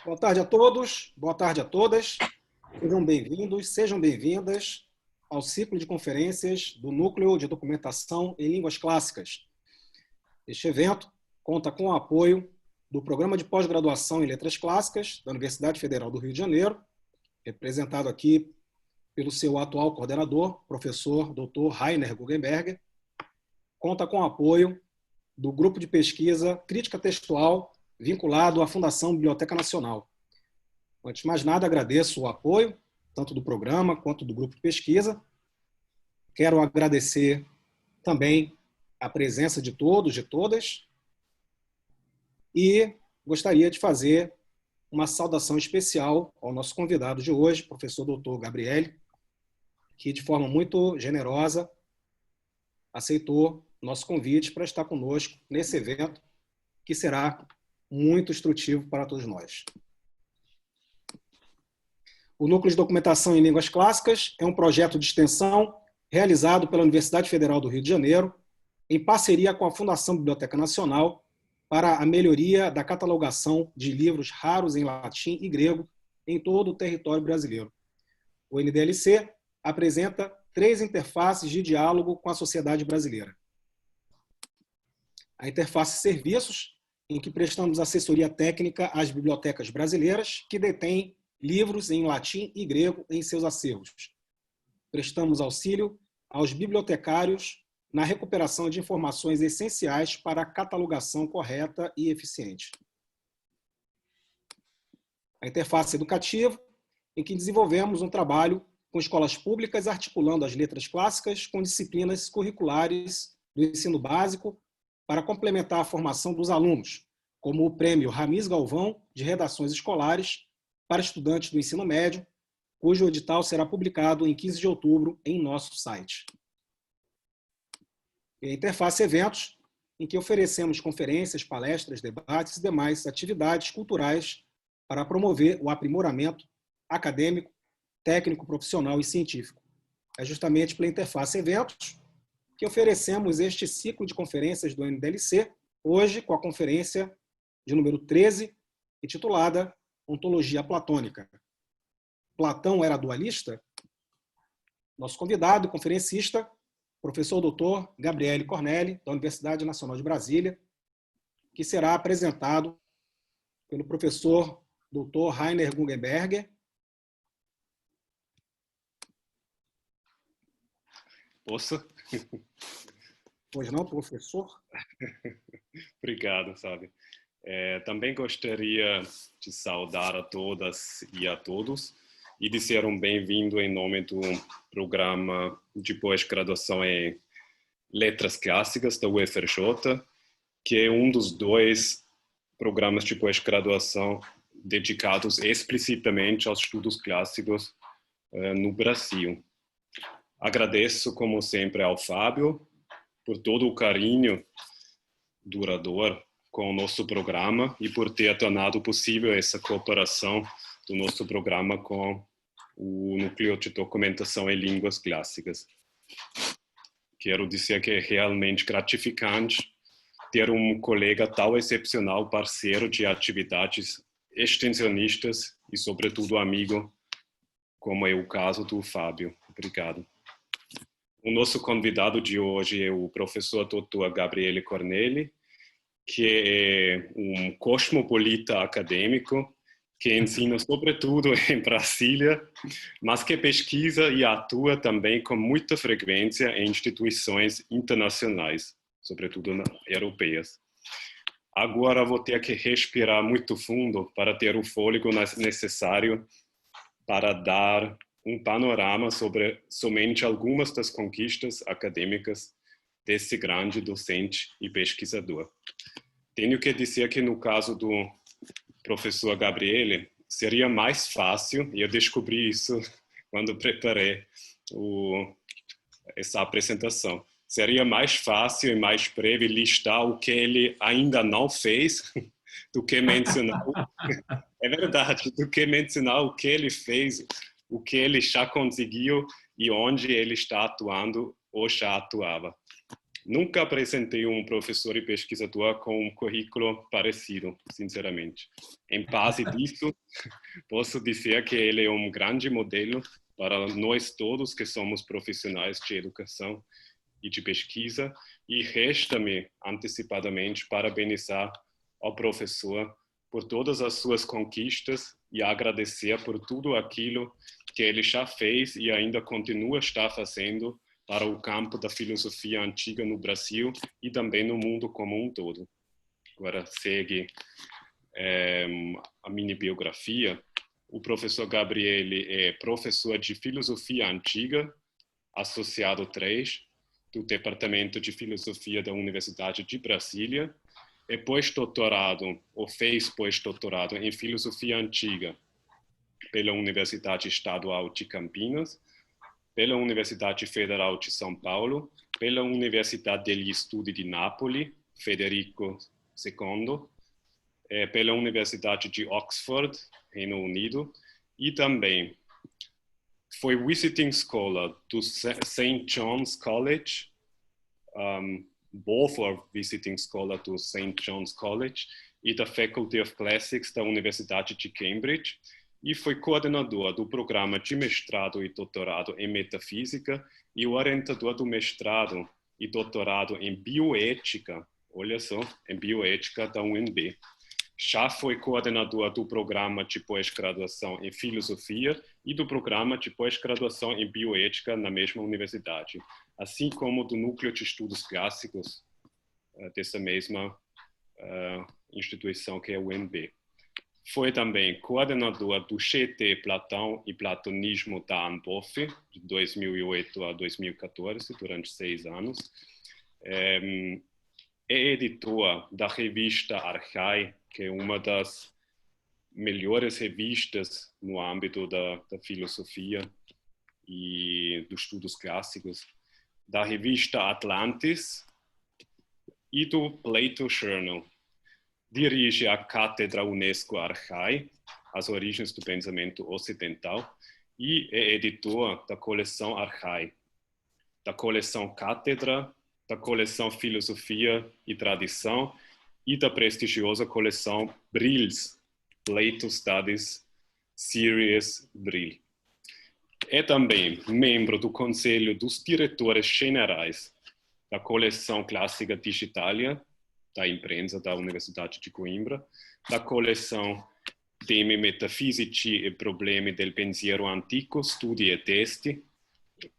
Boa tarde a todos, boa tarde a todas. Sejam bem-vindos, sejam bem-vindas ao ciclo de conferências do Núcleo de Documentação em Línguas Clássicas. Este evento conta com o apoio do Programa de Pós-Graduação em Letras Clássicas da Universidade Federal do Rio de Janeiro, representado aqui pelo seu atual coordenador, professor Dr. Rainer Guggenberger. Conta com o apoio do Grupo de Pesquisa Crítica Textual vinculado à Fundação Biblioteca Nacional. Antes de mais nada, agradeço o apoio, tanto do programa quanto do grupo de pesquisa. Quero agradecer também a presença de todos, de todas, e gostaria de fazer uma saudação especial ao nosso convidado de hoje, professor Dr. Gabriele, que de forma muito generosa aceitou nosso convite para estar conosco nesse evento, que será muito instrutivo para todos nós. O Núcleo de Documentação em Línguas Clássicas é um projeto de extensão realizado pela Universidade Federal do Rio de Janeiro, em parceria com a Fundação Biblioteca Nacional, para a melhoria da catalogação de livros raros em latim e grego em todo o território brasileiro. O NDLC apresenta 3 interfaces de diálogo com a sociedade brasileira. A interface Serviços, em que prestamos assessoria técnica às bibliotecas brasileiras que detêm livros em latim e grego em seus acervos. Prestamos auxílio aos bibliotecários na recuperação de informações essenciais para a catalogação correta e eficiente. A interface educativa, em que desenvolvemos um trabalho com escolas públicas articulando as letras clássicas com disciplinas curriculares do ensino básico para complementar a formação dos alunos, como o Prêmio Ramiz Galvão de Redações Escolares para estudantes do ensino médio, cujo edital será publicado em 15 de outubro em nosso site. E a interface Eventos, em que oferecemos conferências, palestras, debates e demais atividades culturais para promover o aprimoramento acadêmico, técnico, profissional e científico. É justamente pela interface Eventos que oferecemos este ciclo de conferências do NDLC, hoje com a conferência de número 13, intitulada Ontologia Platônica. Platão era dualista? Nosso convidado e conferencista, professor Dr. Gabriele Cornelli, da Universidade Nacional de Brasília, que será apresentado pelo professor Dr. Rainer Guggenberger. Posso? Pois não, professor? Obrigado, sabe. Também gostaria de saudar a todas e a todos e dizer um bem-vindo em nome do programa de pós-graduação em Letras Clássicas da UFRJ, que é um dos 2 programas de pós-graduação dedicados explicitamente aos estudos clássicos no Brasil. Agradeço, como sempre, ao Fábio por todo o carinho duradouro com o nosso programa e por ter tornado possível essa cooperação do nosso programa com o Núcleo de Documentação em Línguas Clássicas. Quero dizer que é realmente gratificante ter um colega tão excepcional, parceiro de atividades extensionistas e, sobretudo, amigo, como é o caso do Fábio. Obrigado. O nosso convidado de hoje é o professor Dr. Gabriele Cornelli, que é um cosmopolita acadêmico que ensina sobretudo em Brasília, mas que pesquisa e atua também com muita frequência em instituições internacionais, sobretudo europeias. Agora vou ter que respirar muito fundo para ter o fôlego necessário para dar um panorama sobre somente algumas das conquistas acadêmicas desse grande docente e pesquisador. Tenho que dizer que no caso do professor Gabriele, seria mais fácil, e eu descobri isso quando preparei essa apresentação, seria mais fácil e mais breve listar o que ele ainda não fez do que mencionar, é verdade, do que mencionar o que ele fez, o que ele já conseguiu e onde ele está atuando ou já atuava. Nunca apresentei um professor e pesquisador com um currículo parecido, sinceramente. Em base disso, posso dizer que ele é um grande modelo para nós todos que somos profissionais de educação e de pesquisa, e resta-me antecipadamente parabenizar ao professor por todas as suas conquistas e agradecer por tudo aquilo que ele já fez e ainda continua a estar fazendo para o campo da filosofia antiga no Brasil e também no mundo como um todo. Agora segue a mini biografia. O professor Gabriele é professor de filosofia antiga, associado 3, do Departamento de Filosofia da Universidade de Brasília, é pós-doutorado, ou fez pós-doutorado em filosofia antiga pela Universidade Estadual de Campinas, pela Universidade Federal de São Paulo, pela Universidade degli Studi di Napoli, Federico II, pela Universidade de Oxford, Reino Unido, e também foi visiting scholar do St. John's College, both are visiting scholar do St. John's College, e da Faculty of Classics da Universidade de Cambridge, e foi coordenador do programa de mestrado e doutorado em metafísica e o orientador do mestrado e doutorado em bioética, olha só, em bioética da UNB. Já foi coordenador do programa de pós-graduação em filosofia e do programa de pós-graduação em bioética na mesma universidade, assim como do núcleo de estudos clássicos dessa mesma instituição que é a UNB. Foi também coordenador do GT Platão e Platonismo da ANBOF, de 2008 a 2014, durante 6 anos. É editor da revista Archai, que é uma das melhores revistas no âmbito da filosofia e dos estudos clássicos, da revista Atlantis e do Plato Journal. Dirige a Cátedra Unesco Archai, as origens do pensamento ocidental, e é editor da coleção Archai, da coleção Cátedra, da coleção Filosofia e Tradição e da prestigiosa coleção Brills, Plato Studies Series Brill. É também membro do Conselho dos Diretores Generais da coleção Clássica Digitalia, da imprensa da Universidade de Coimbra, da coleção Temi metafisici e problemi del pensiero antico, studi e testi,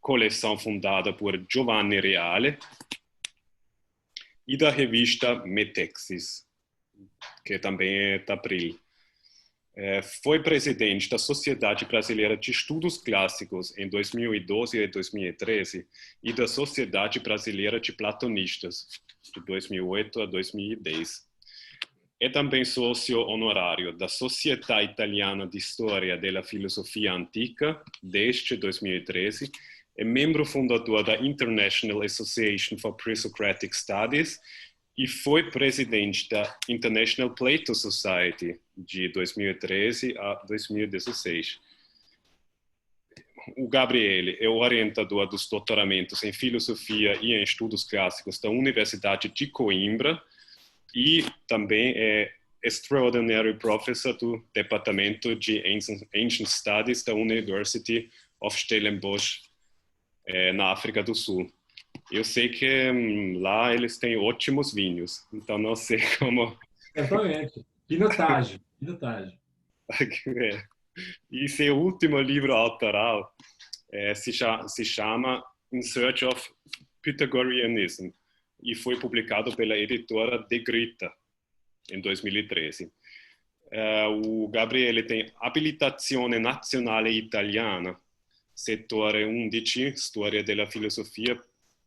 coleção fundada por Giovanni Reale, e da revista Metexis, que também é da Abril. Foi presidente da Sociedade Brasileira de Estudos Clássicos em 2012 e 2013 e da Sociedade Brasileira de Platonistas, de 2008 a 2010. É também sócio honorário da Società Italiana di Storia della Filosofia Antica desde 2013, é membro fundador da International Association for Pre-Socratic Studies e foi presidente da International Plato Society de 2013 a 2016. O Gabriele é o orientador dos doutoramentos em filosofia e em estudos clássicos da Universidade de Coimbra e também é Extraordinary Professor do Departamento de Ancient Studies da University of Stellenbosch, na África do Sul. Eu sei que lá eles têm ótimos vinhos, então não sei como... Exatamente. Pinotage, pinotage. E seu último livro autoral se chama In Search of Pythagoreanism e foi publicado pela editora De Grita em 2013. O Gabriele tem abilitazione nazionale italiana, settore 11, Storia della Filosofia,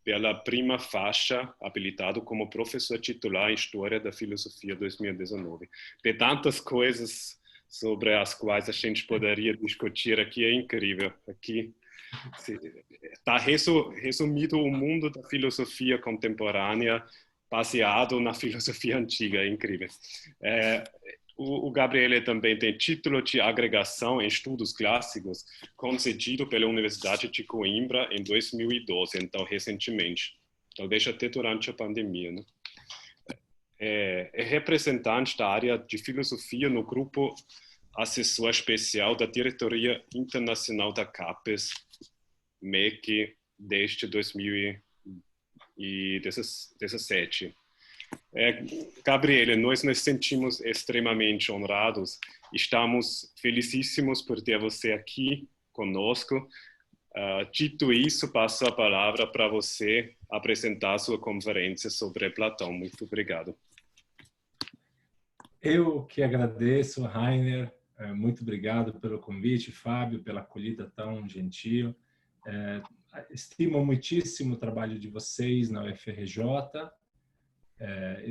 pela prima faixa, habilitado como professor titular em História da Filosofia 2019. Tem tantas coisas sobre as quais a gente poderia discutir aqui, é incrível. Aqui está resumido o mundo da filosofia contemporânea baseado na filosofia antiga, é incrível. O Gabriele também tem título de agregação em estudos clássicos concedido pela Universidade de Coimbra em 2012, então recentemente. talvez até durante a pandemia, né? É representante da área de filosofia no grupo assessor especial da diretoria internacional da CAPES, MEC, desde 2017. Gabriele, nós nos sentimos extremamente honrados. Estamos felicíssimos por ter você aqui conosco. Dito isso, passo a palavra para você apresentar sua conferência sobre Platão. Muito obrigado. Eu que agradeço, Rainer. Muito obrigado pelo convite, Fábio, pela acolhida tão gentil. Estimo muitíssimo o trabalho de vocês na UFRJ.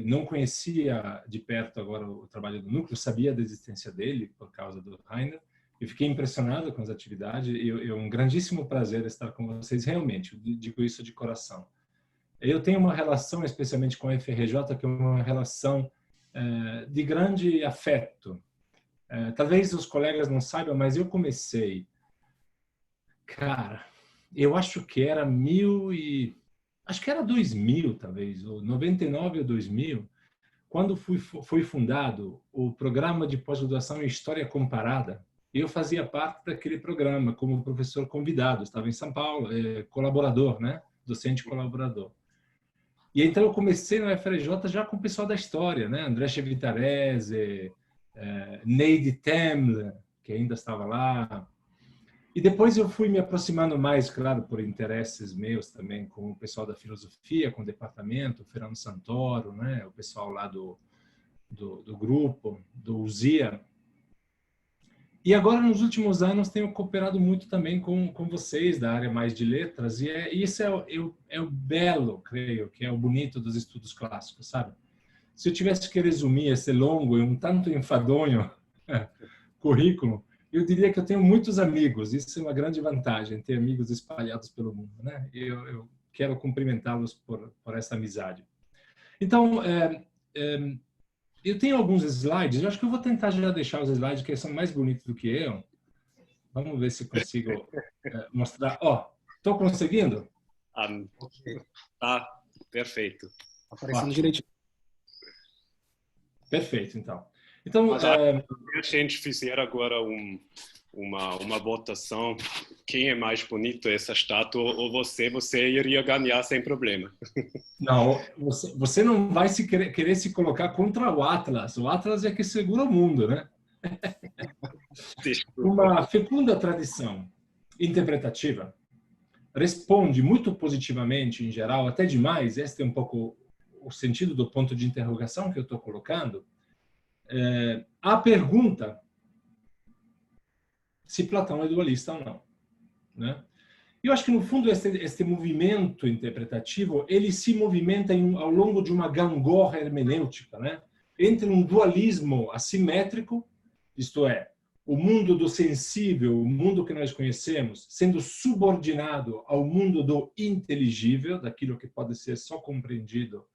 Não conhecia de perto agora o trabalho do núcleo, sabia da existência dele por causa do Rainer. Eu fiquei impressionado com as atividades e é um grandíssimo prazer estar com vocês, realmente, eu digo isso de coração. Eu tenho uma relação, especialmente com a UFRJ, que é uma relação de grande afeto. Talvez os colegas não saibam, mas eu comecei, cara, eu acho que era 2000, talvez, ou 99 ou 2000, quando foi fundado o programa de pós-graduação em História Comparada. Eu fazia parte daquele programa como professor convidado, estava em São Paulo, colaborador, né? Docente colaborador. E então eu comecei na UFRJ já com o pessoal da história, né? André Chevitarese, Neide Temler, que ainda estava lá. E depois eu fui me aproximando mais, claro, por interesses meus também, com o pessoal da filosofia, com o departamento, o Fernando Santoro, né? O pessoal lá do grupo, do UZIA. E agora, nos últimos anos, tenho cooperado muito também com vocês da área mais de letras, e isso é o belo, creio, que é o bonito dos estudos clássicos, sabe? Se eu tivesse que resumir esse longo e um tanto enfadonho currículo, eu diria que eu tenho muitos amigos. Isso é uma grande vantagem, ter amigos espalhados pelo mundo, né? Eu quero cumprimentá-los por essa amizade. Então, eu tenho alguns slides, eu acho que eu vou tentar já deixar os slides que são mais bonitos do que eu. Vamos ver se consigo mostrar. Estou conseguindo? Tá, perfeito. Aparecendo direitinho. Perfeito, então. Então, se a gente fizer agora uma votação, quem é mais bonito, essa estátua ou você iria ganhar sem problema. Não, você não vai querer se colocar contra o Atlas. O Atlas é que segura o mundo, né? Uma fecunda tradição interpretativa responde muito positivamente, em geral, até demais, este é um pouco o sentido do ponto de interrogação que eu estou colocando, a pergunta se Platão é dualista ou não, né? Eu acho que, no fundo, este movimento interpretativo, ele se movimenta ao longo de uma gangorra hermenêutica, né? Entre um dualismo assimétrico, isto é, o mundo do sensível, o mundo que nós conhecemos, sendo subordinado ao mundo do inteligível, daquilo que pode ser só compreendido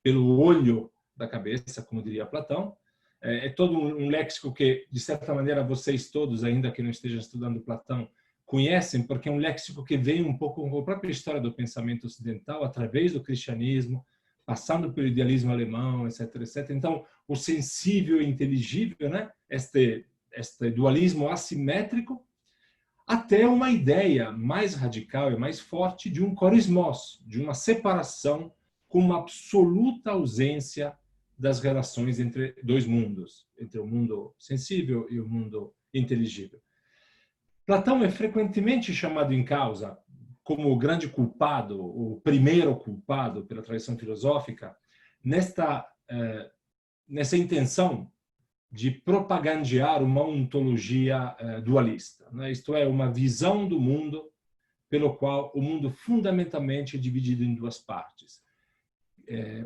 pelo olho da cabeça, como diria Platão. É todo um léxico que, de certa maneira, vocês todos, ainda que não estejam estudando Platão, conhecem, porque é um léxico que vem um pouco com a própria história do pensamento ocidental, através do cristianismo, passando pelo idealismo alemão, etc, etc. Então, o sensível e inteligível, né? Este dualismo assimétrico, até uma ideia mais radical e mais forte de um corismos, de uma separação com uma absoluta ausência das relações entre dois mundos, entre o mundo sensível e o mundo inteligível. Platão é frequentemente chamado em causa como o grande culpado, o primeiro culpado pela tradição filosófica, nessa intenção de propagandear uma ontologia dualista, né? Isto é, uma visão do mundo pelo qual o mundo fundamentalmente é dividido em duas partes.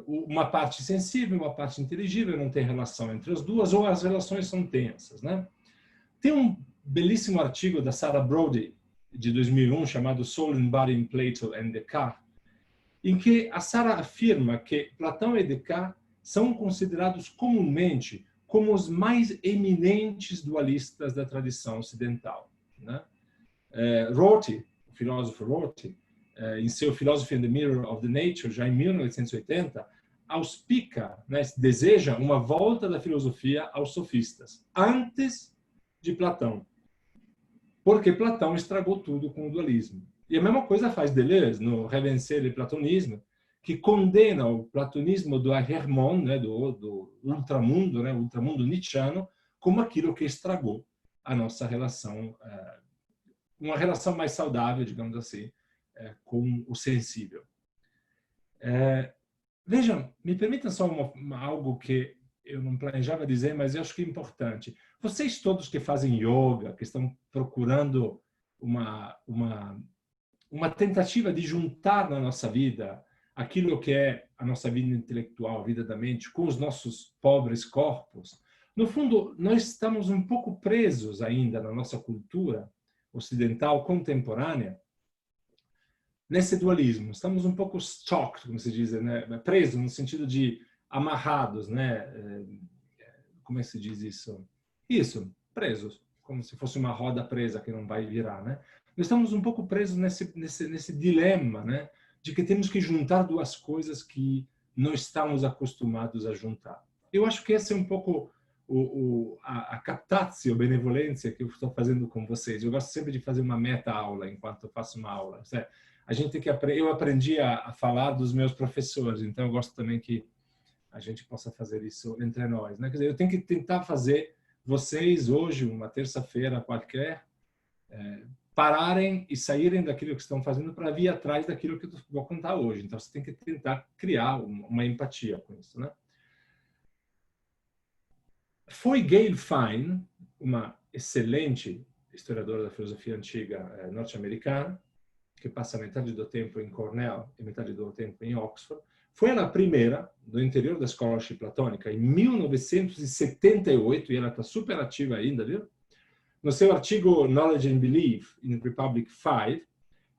Uma parte sensível, uma parte inteligível, não tem relação entre as duas, ou as relações são tensas, né? Tem um belíssimo artigo da Sarah Brody, de 2001, chamado Soul and Body in Plato and Descartes, em que a Sarah afirma que Platão e Descartes são considerados comumente como os mais eminentes dualistas da tradição ocidental, né? Rorty, o filósofo Rorty, em seu Philosophy and the Mirror of the Nature, já em 1980, auspica, né, deseja uma volta da filosofia aos sofistas, antes de Platão. Porque Platão estragou tudo com o dualismo. E a mesma coisa faz Deleuze no Revencer le Platonisme, que condena o platonismo do Hermon, né, do ultramundo, né, o ultramundo nietzschiano, como aquilo que estragou a nossa relação, uma relação mais saudável, digamos assim, com o sensível. Vejam, me permitam só algo que eu não planejava dizer, mas eu acho que é importante. Vocês todos que fazem yoga, que estão procurando uma tentativa de juntar na nossa vida aquilo que é a nossa vida intelectual, a vida da mente, com os nossos pobres corpos, no fundo, nós estamos um pouco presos ainda na nossa cultura ocidental contemporânea nesse dualismo. Estamos um pouco stuck, como se diz, né? Presos no sentido de amarrados, né? Como é que se diz isso? Isso, presos, como se fosse uma roda presa que não vai virar, né? Nós estamos um pouco presos nesse dilema, né? De que temos que juntar duas coisas que não estamos acostumados a juntar. Eu acho que esse é um pouco a captatio, benevolência que eu estou fazendo com vocês. Eu gosto sempre de fazer uma meta-aula enquanto eu faço uma aula. A gente tem que eu aprendi a falar dos meus professores, então eu gosto também que a gente possa fazer isso entre nós, né? Quer dizer, eu tenho que tentar fazer vocês hoje, uma terça-feira qualquer, pararem e saírem daquilo que estão fazendo para vir atrás daquilo que eu vou contar hoje. Então você tem que tentar criar uma empatia com isso, né? Foi Gayle Fine, uma excelente historiadora da filosofia antiga norte-americana, que passa metade do tempo em Cornell e metade do tempo em Oxford. Foi ela a primeira do interior da scholarship platônica em 1978, e ela está super ativa ainda, viu? No seu artigo Knowledge and Belief in Republic 5,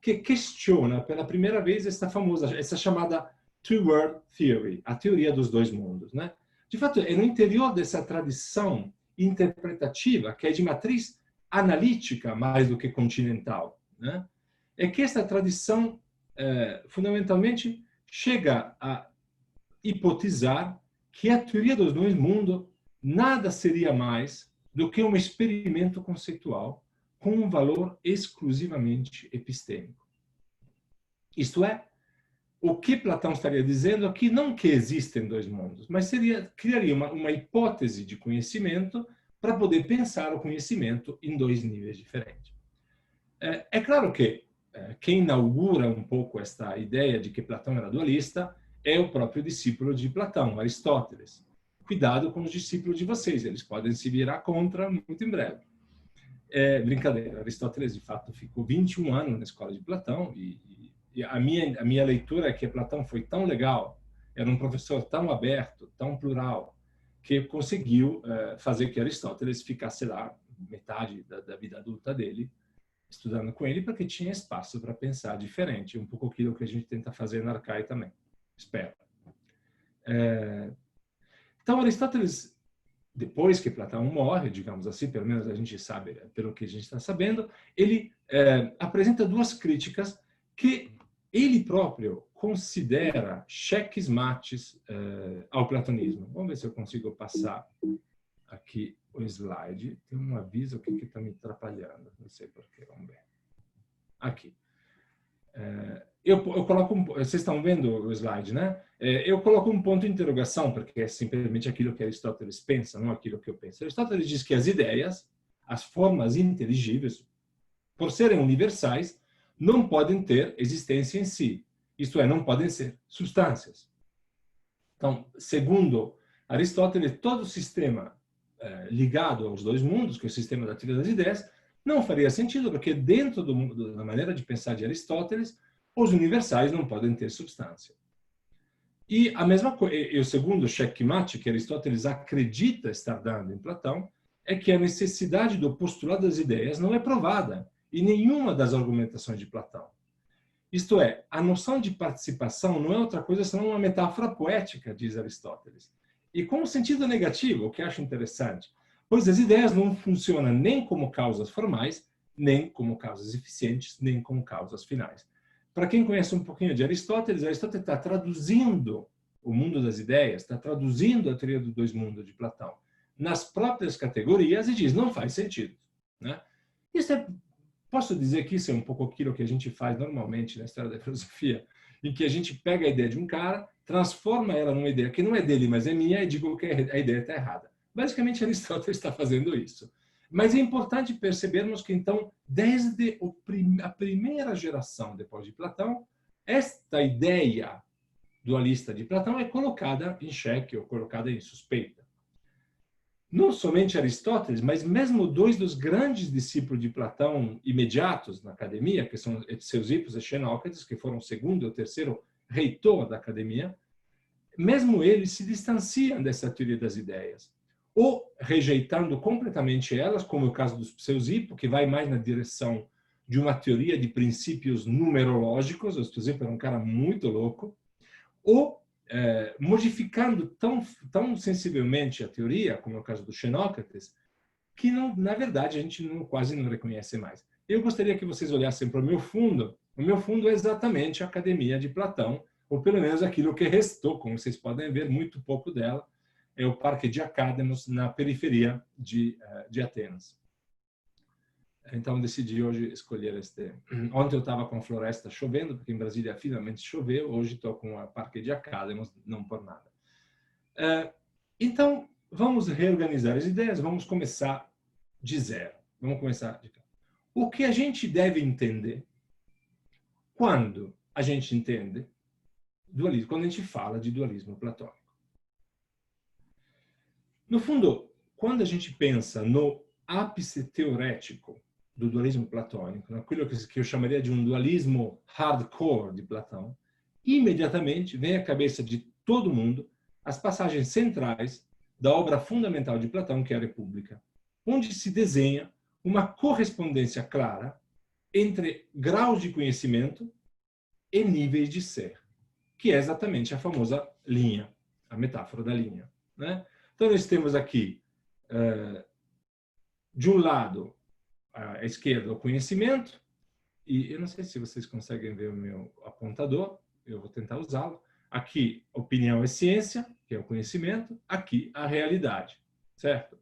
que questiona pela primeira vez essa chamada Two-World Theory, a teoria dos dois mundos, né? De fato, é no interior dessa tradição interpretativa, que é de matriz analítica mais do que continental, né? É que essa tradição, fundamentalmente, chega a hipotizar que a teoria dos dois mundos nada seria mais do que um experimento conceitual com um valor exclusivamente epistêmico. Isto é, o que Platão estaria dizendo aqui não que existem dois mundos, mas criaria uma hipótese de conhecimento para poder pensar o conhecimento em dois níveis diferentes. É claro que quem inaugura um pouco esta ideia de que Platão era dualista é o próprio discípulo de Platão, Aristóteles. Cuidado com os discípulos de vocês, eles podem se virar contra muito em breve. Brincadeira, Aristóteles de fato ficou 21 anos na escola de Platão e a minha leitura é que Platão foi tão legal, era um professor tão aberto, tão plural, que conseguiu fazer que Aristóteles ficasse lá metade da vida adulta dele, estudando com ele, porque tinha espaço para pensar diferente, um pouco aquilo que a gente tenta fazer na Arcae também, espero. Então, Aristóteles, depois que Platão morre, digamos assim, pelo menos a gente sabe, pelo que a gente está sabendo, ele apresenta duas críticas que ele próprio considera cheques mates ao platonismo. Vamos ver se eu consigo passar aqui o slide. Tem um aviso aqui que está me atrapalhando. Não sei porquê. Vamos ver. Aqui. Eu coloco vocês estão vendo o slide, né? Eu coloco um ponto de interrogação, porque é simplesmente aquilo que Aristóteles pensa, não aquilo que eu penso. Aristóteles diz que as ideias, as formas inteligíveis, por serem universais, não podem ter existência em si. Isto é, não podem ser substâncias. Então, segundo Aristóteles, todo sistema ligado aos dois mundos, que é o sistema da teoria das ideias, não faria sentido, porque dentro da maneira de pensar de Aristóteles, os universais não podem ter substância. E a mesma coisa, e o segundo checkmate que Aristóteles acredita estar dando em Platão, é que a necessidade do postulado das ideias não é provada em nenhuma das argumentações de Platão. Isto é, a noção de participação não é outra coisa senão uma metáfora poética, diz Aristóteles. E com um sentido negativo, o que acho interessante, pois as ideias não funcionam nem como causas formais, nem como causas eficientes, nem como causas finais. para quem conhece um pouquinho de Aristóteles, Aristóteles está traduzindo o mundo das ideias, está traduzindo a teoria dos dois mundos de Platão nas próprias categorias e diz, não faz sentido, né? Isso posso dizer que isso é um pouco aquilo que a gente faz normalmente na história da filosofia, em que a gente pega a ideia de um cara, transforma ela numa ideia que não é dele, mas é minha, e digo que a ideia está errada. Basicamente, Aristóteles está fazendo isso. Mas é importante percebermos que, então, desde a primeira geração depois de Platão, esta ideia dualista de Platão é colocada em xeque ou colocada em suspeita. Não somente Aristóteles, mas mesmo dois dos grandes discípulos de Platão imediatos na academia, que são Ctesippos e Xenócrates, que foram o segundo e o terceiro reitor da academia, mesmo eles se distanciam dessa teoria das ideias, ou rejeitando completamente elas, como é o caso dos Ctesippo, que vai mais na direção de uma teoria de princípios numerológicos. O Ctesippo era um cara muito louco, ou modificando tão sensivelmente a teoria, como é o caso do Xenócrates, que, não, na verdade, a gente quase não reconhece mais. Eu gostaria que vocês olhassem para o meu fundo. O meu fundo é exatamente a Academia de Platão, ou pelo menos aquilo que restou, como vocês podem ver, muito pouco dela, é o Parque de Academos, na periferia de Atenas. Então, decidi hoje escolher este. Ontem eu estava com a floresta chovendo, porque em Brasília finalmente choveu. Hoje estou com a Parque de Academos, não por nada. Então, vamos reorganizar as ideias. Vamos começar de zero. Vamos começar de cá. O que a gente deve entender quando a gente entende dualismo, quando a gente fala de dualismo platônico? No fundo, quando a gente pensa no ápice teorético do dualismo platônico, naquilo que eu chamaria de um dualismo hardcore de Platão, imediatamente vem à cabeça de todo mundo as passagens centrais da obra fundamental de Platão, que é a República, onde se desenha uma correspondência clara entre graus de conhecimento e níveis de ser, que é exatamente a famosa linha, a metáfora da linha, né? Então, nós temos aqui, de um lado, à esquerda, o conhecimento, e eu não sei se vocês conseguem ver o meu apontador, eu vou tentar usá-lo. Aqui, opinião é ciência, que é o conhecimento, aqui, a realidade, certo?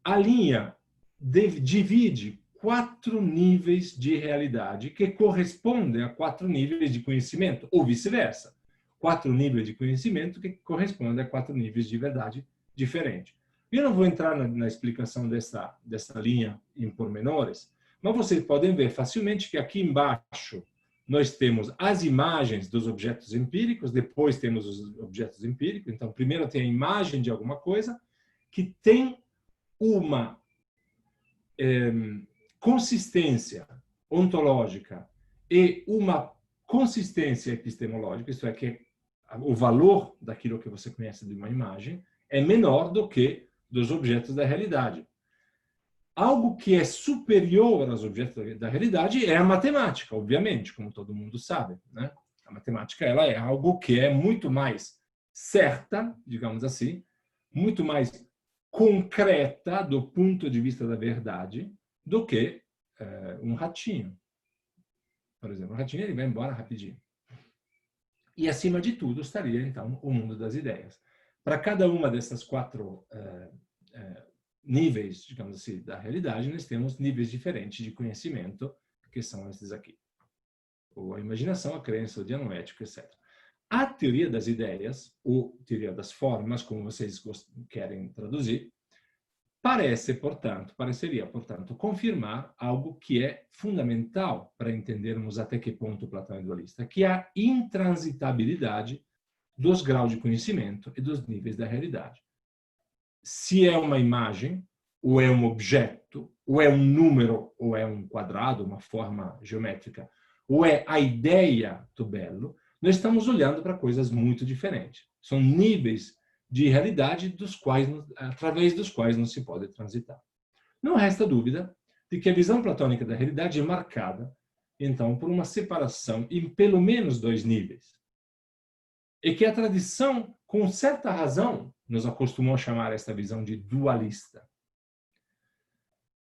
A linha divide 4 níveis de realidade que correspondem a 4 níveis de conhecimento, ou vice-versa. 4 níveis de conhecimento que correspondem a 4 níveis de verdade diferente. Eu não vou entrar na explicação dessa linha em pormenores, mas vocês podem ver facilmente que aqui embaixo nós temos as imagens dos objetos empíricos, depois temos os objetos empíricos. Então, primeiro tem a imagem de alguma coisa que tem uma consistência ontológica e uma consistência epistemológica, isto é, que o valor daquilo que você conhece de uma imagem é menor do que dos objetos da realidade. Algo que é superior aos objetos da realidade é a matemática, obviamente, como todo mundo sabe, né? A matemática, ela é algo que é muito mais certa, digamos assim, muito mais concreta do ponto de vista da verdade do que um ratinho. Por exemplo, o ratinho ele vai embora rapidinho. E, acima de tudo, estaria, então, o mundo das ideias. Para cada uma dessas 4 níveis, digamos assim, da realidade, nós temos níveis diferentes de conhecimento, que são esses aqui. Ou a imaginação, a crença, o dianoético, etc. A teoria das ideias, ou teoria das formas, como vocês querem traduzir, pareceria, portanto, confirmar algo que é fundamental para entendermos até que ponto Platão é dualista, que é a intransitabilidade dos graus de conhecimento e dos níveis da realidade. Se é uma imagem, ou é um objeto, ou é um número, ou é um quadrado, uma forma geométrica, ou é a ideia do belo, nós estamos olhando para coisas muito diferentes. São níveis de realidade através dos quais não se pode transitar. Não resta dúvida de que a visão platônica da realidade é marcada, então, por uma separação em pelo menos 2 níveis. E que a tradição, com certa razão, nos acostumou a chamar esta visão de dualista.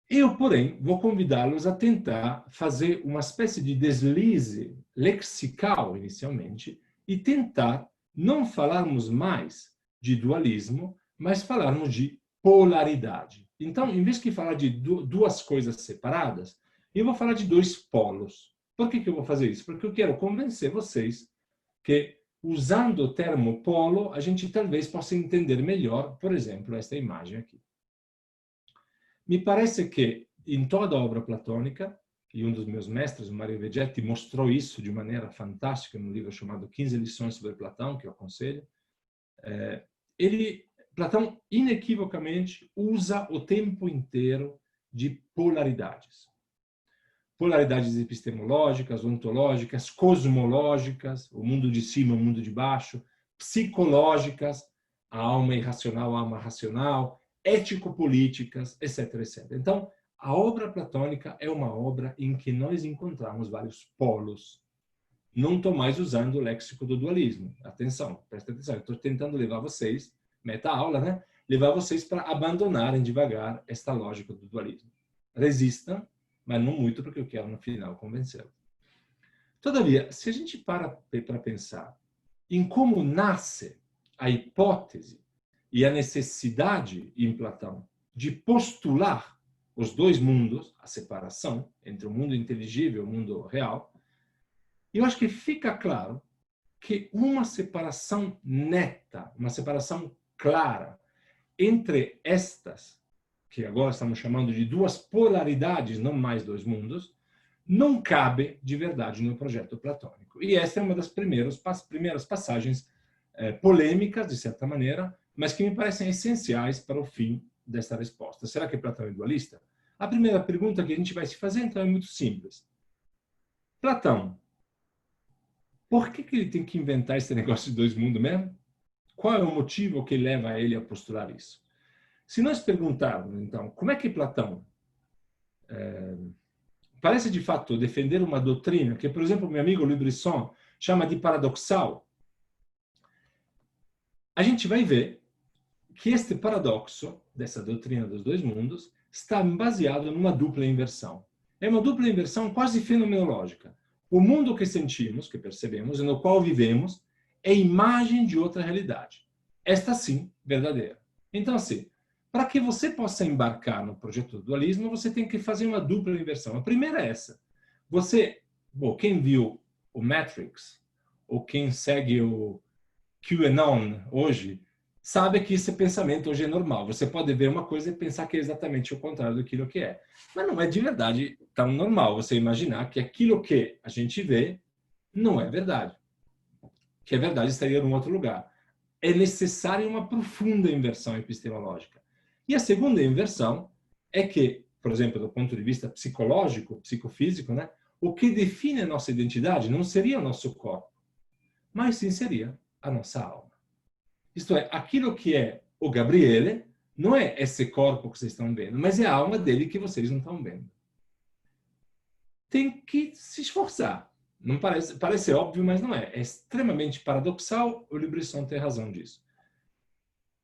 Eu, porém, vou convidá-los a tentar fazer uma espécie de deslize lexical, inicialmente, e tentar não falarmos mais de dualismo, mas falarmos de polaridade. Então, em vez de falar de duas coisas separadas, eu vou falar de dois polos. Por que eu vou fazer isso? Porque eu quero convencer vocês que, usando o termo polo, a gente talvez possa entender melhor, por exemplo, esta imagem aqui. Me parece que, em toda a obra platônica, e um dos meus mestres, o Mario Vegetti, mostrou isso de maneira fantástica no livro chamado 15 lições sobre Platão, que eu aconselho, Platão, inequivocamente, usa o tempo inteiro de polaridades. Polaridades epistemológicas, ontológicas, cosmológicas, o mundo de cima, o mundo de baixo, psicológicas, a alma irracional, a alma racional, ético-políticas, etc, etc. Então, a obra platônica é uma obra em que nós encontramos vários polos. Não estou mais usando o léxico do dualismo. Atenção, presta atenção. Estou tentando levar vocês, meta-aula, né? Levar vocês para abandonarem devagar esta lógica do dualismo. Resistam, mas não muito, porque eu quero, no final, convencê-los. Todavia, se a gente para pensar em como nasce a hipótese e a necessidade em Platão de postular os dois mundos, a separação entre o mundo inteligível e o mundo real, eu acho que fica claro que uma separação neta, uma separação clara entre estas, que agora estamos chamando de duas polaridades, não mais dois mundos, não cabe de verdade no projeto platônico. E esta é uma das primeiras passagens polêmicas, de certa maneira, mas que me parecem essenciais para o fim desta resposta. Será que Platão é dualista? A primeira pergunta que a gente vai se fazer, então, é muito simples. Platão, por que ele tem que inventar esse negócio de dois mundos mesmo? Qual é o motivo que leva ele a postular isso? Se nós perguntarmos, então, como é que Platão parece, de fato, defender uma doutrina que, por exemplo, meu amigo Louis Brisson chama de paradoxal, a gente vai ver que este paradoxo dessa doutrina dos dois mundos está baseado numa dupla inversão. É uma dupla inversão quase fenomenológica. O mundo que sentimos, que percebemos e no qual vivemos, é imagem de outra realidade. Esta, sim, verdadeira. Então, assim, para que você possa embarcar no projeto do dualismo, você tem que fazer uma dupla inversão. A primeira é essa. Quem viu o Matrix, ou quem segue o QAnon hoje, sabe que esse pensamento hoje é normal. Você pode ver uma coisa e pensar que é exatamente o contrário daquilo que é. Mas não é de verdade tão normal você imaginar que aquilo que a gente vê não é verdade. Que a verdade estaria em um outro lugar. É necessária uma profunda inversão epistemológica. E a segunda inversão é que, por exemplo, do ponto de vista psicológico, psicofísico, né, o que define a nossa identidade não seria o nosso corpo, mas sim seria a nossa alma. Isto é, aquilo que é o Gabriele não é esse corpo que vocês estão vendo, mas é a alma dele que vocês não estão vendo. Tem que se esforçar. Não parece óbvio, mas não é. É extremamente paradoxal. O Louis Brisson tem razão disso.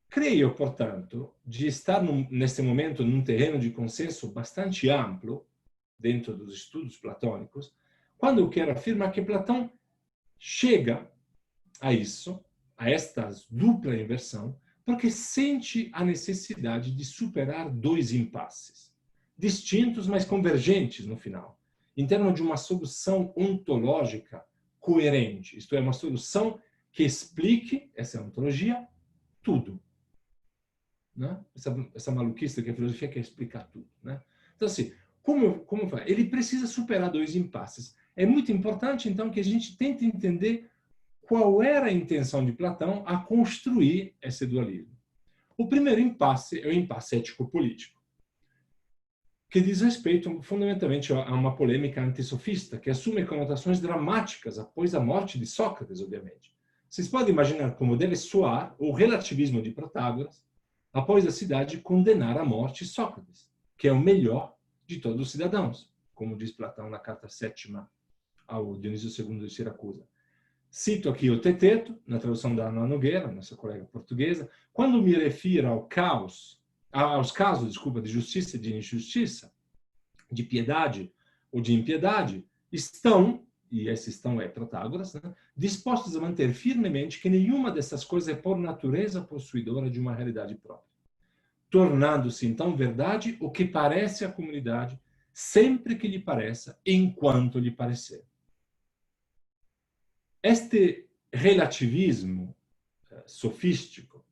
Creio, portanto, de estar neste momento num terreno de consenso bastante amplo dentro dos estudos platônicos, quando eu quero afirmar que Platão chega a isso, a esta dupla inversão, porque sente a necessidade de superar dois impasses, distintos, mas convergentes no final, em termos de uma solução ontológica coerente, isto é, uma solução que explique, essa é a ontologia, tudo. Né? Essa maluquice que a filosofia quer explicar tudo. Né? Então, assim, como vai? Ele precisa superar dois impasses. É muito importante, então, que a gente tente entender qual era a intenção de Platão a construir esse dualismo. O primeiro impasse é o impasse ético-político, que diz respeito, fundamentalmente, a uma polêmica antissofista, que assume conotações dramáticas após a morte de Sócrates, obviamente. Vocês podem imaginar como deve soar o relativismo de Protágoras após a cidade condenar à morte Sócrates, que é o melhor de todos os cidadãos, como diz Platão na carta 7ª ao Dionísio II de Siracusa. Cito aqui o Teteto, na tradução da Ana Nogueira, nossa colega portuguesa, quando me refiro aos casos de justiça e de injustiça, de piedade ou de impiedade, estão e esse estão é Protágoras, né? Dispostos a manter firmemente que nenhuma dessas coisas é por natureza possuidora de uma realidade própria, tornando-se então verdade o que parece à comunidade, sempre que lhe pareça, enquanto lhe parecer. Este relativismo sofístico,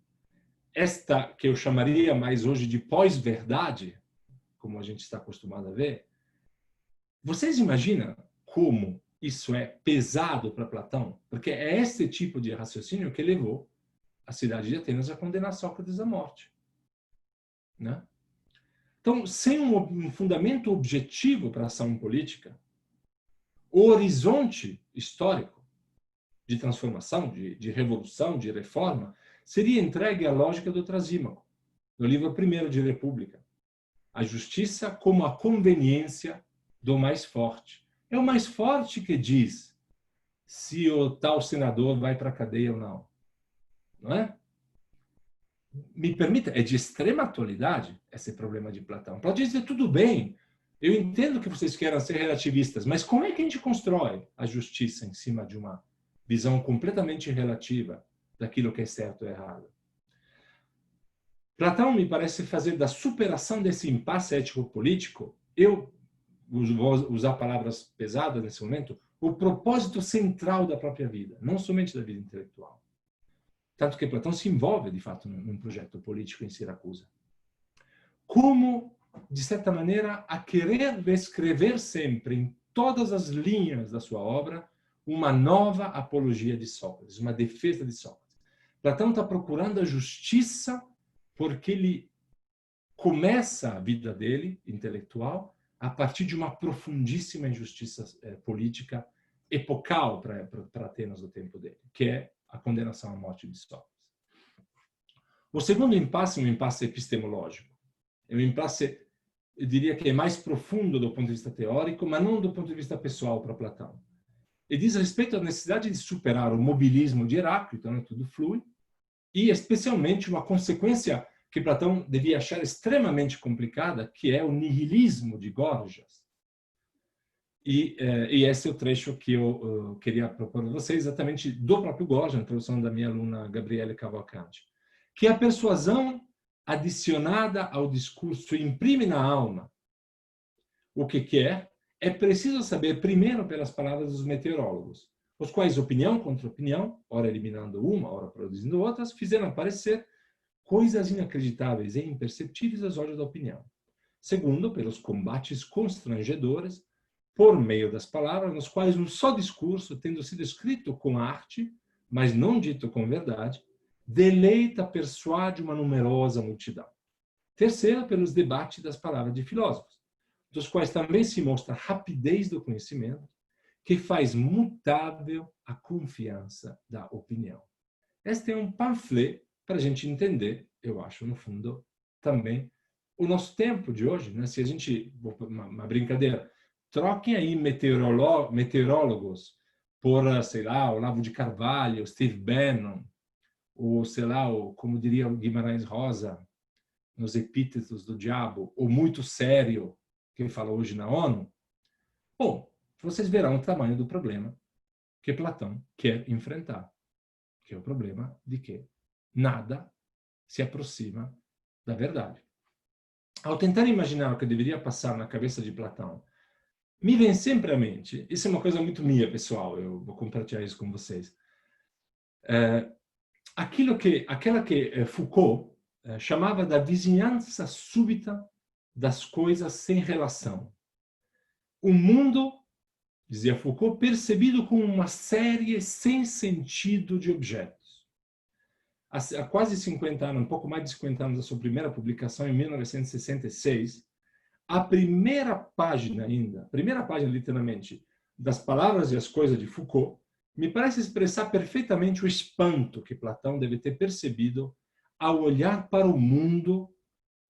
esta que eu chamaria mais hoje de pós-verdade, como a gente está acostumado a ver, vocês imaginam como isso é pesado para Platão? Porque é esse tipo de raciocínio que levou a cidade de Atenas a condenar Sócrates à morte, né? Então, sem um fundamento objetivo para a ação política, o horizonte histórico de transformação, de revolução, de reforma, seria entregue à lógica do Trasímaco, no livro 1º de República. A justiça como a conveniência do mais forte. É o mais forte que diz se o tal senador vai para a cadeia ou não. Não é? Me permita, é de extrema atualidade esse problema de Platão. Pode dizer, tudo bem, eu entendo que vocês queiram ser relativistas, mas como é que a gente constrói a justiça em cima de uma visão completamente relativa daquilo que é certo ou errado? Platão me parece fazer da superação desse impasse ético-político, eu vou usar palavras pesadas nesse momento, o propósito central da própria vida, não somente da vida intelectual. Tanto que Platão se envolve, de fato, num projeto político em Siracusa. Como, de certa maneira, a querer descrever sempre, em todas as linhas da sua obra, uma nova apologia de Sócrates, uma defesa de Sócrates. Platão está procurando a justiça porque ele começa a vida dele, intelectual, a partir de uma profundíssima injustiça política epocal para Atenas do tempo dele, que é a condenação à morte de Sócrates. O segundo impasse é um impasse epistemológico. É um impasse, eu diria que é mais profundo do ponto de vista teórico, mas não do ponto de vista pessoal para Platão. Ele diz respeito à necessidade de superar o mobilismo de Heráclito, então tudo flui, e especialmente uma consequência que Platão devia achar extremamente complicada, que é o nihilismo de Gorgias. E esse é o trecho que eu queria propor a vocês, exatamente do próprio Gorgias, na tradução da minha aluna Gabriele Cavalcanti, que a persuasão adicionada ao discurso imprime na alma o que quer, é preciso saber primeiro pelas palavras dos meteorólogos, os quais opinião contra opinião, ora eliminando uma, ora produzindo outras, fizeram aparecer coisas inacreditáveis e imperceptíveis aos olhos da opinião. Segundo, pelos combates constrangedores, por meio das palavras, nos quais um só discurso, tendo sido escrito com arte, mas não dito com verdade, deleita, persuade uma numerosa multidão. Terceiro, pelos debates das palavras de filósofos, dos quais também se mostra a rapidez do conhecimento, que faz mutável a confiança da opinião. Este é um panfleto para a gente entender, eu acho, no fundo, também o nosso tempo de hoje, né? Se a gente, uma brincadeira, troquem aí meteorólogos por, sei lá, Olavo de Carvalho, Steve Bannon, ou, sei lá, como diria o Guimarães Rosa, nos Epítetos do Diabo, ou muito sério, que ele fala hoje na ONU. Bom, vocês verão o tamanho do problema que Platão quer enfrentar, que é o problema de que nada se aproxima da verdade. Ao tentar imaginar o que deveria passar na cabeça de Platão, me vem sempre à mente, isso é uma coisa muito minha, pessoal, eu vou compartilhar isso com vocês, aquela que Foucault chamava da vizinhança súbita das coisas sem relação. O mundo, dizia Foucault, percebido como uma série sem sentido de objetos. Há quase 50 anos, um pouco mais de 50 anos da sua primeira publicação, em 1966, a primeira página literalmente, das palavras e as coisas de Foucault, me parece expressar perfeitamente o espanto que Platão deve ter percebido ao olhar para o mundo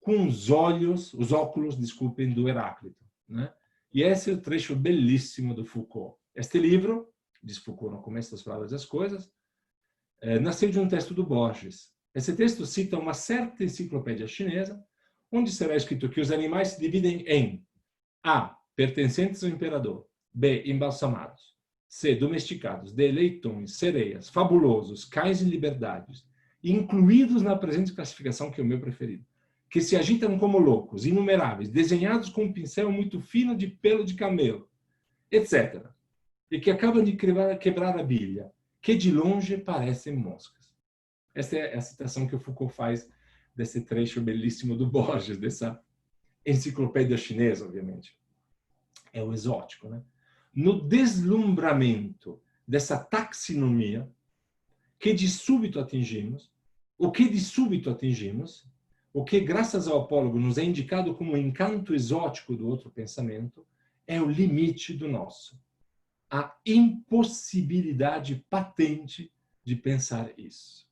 com os óculos, desculpem, do Heráclito, né? E esse é o trecho belíssimo do Foucault. Este livro, diz Foucault no começo das palavras e as coisas, nasceu de um texto do Borges. Esse texto cita uma certa enciclopédia chinesa, onde será escrito que os animais se dividem em A, pertencentes ao imperador, B, embalsamados, se domesticados de leitões, sereias, fabulosos, cães e liberdades, incluídos na presente classificação, que é o meu preferido, que se agitam como loucos, inumeráveis, desenhados com um pincel muito fino de pelo de camelo, etc., e que acabam de quebrar a bilha, que de longe parecem moscas. Essa é a citação que o Foucault faz desse trecho belíssimo do Borges, dessa enciclopédia chinesa, obviamente. É o exótico, né? No deslumbramento dessa taxonomia que de súbito atingimos, o que de súbito atingimos, o que, graças ao Apólogo, nos é indicado como um encanto exótico do outro pensamento, é o limite do nosso. A impossibilidade patente de pensar isso.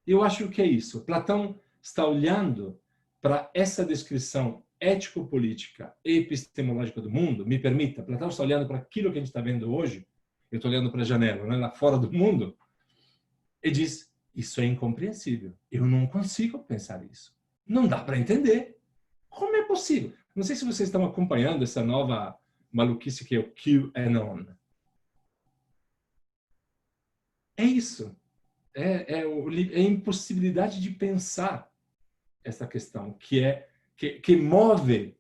Eu acho que é isso. Platão está olhando para essa descrição ético-política e epistemológica do mundo. Me permita, Platão está olhando para aquilo que a gente está vendo hoje. Eu estou olhando para a janela, né, lá fora do mundo, e diz: isso é incompreensível. Eu não consigo pensar isso. Não dá para entender. Como é possível? Não sei se vocês estão acompanhando essa nova maluquice que é o QAnon. É isso. É a impossibilidade de pensar essa questão, que move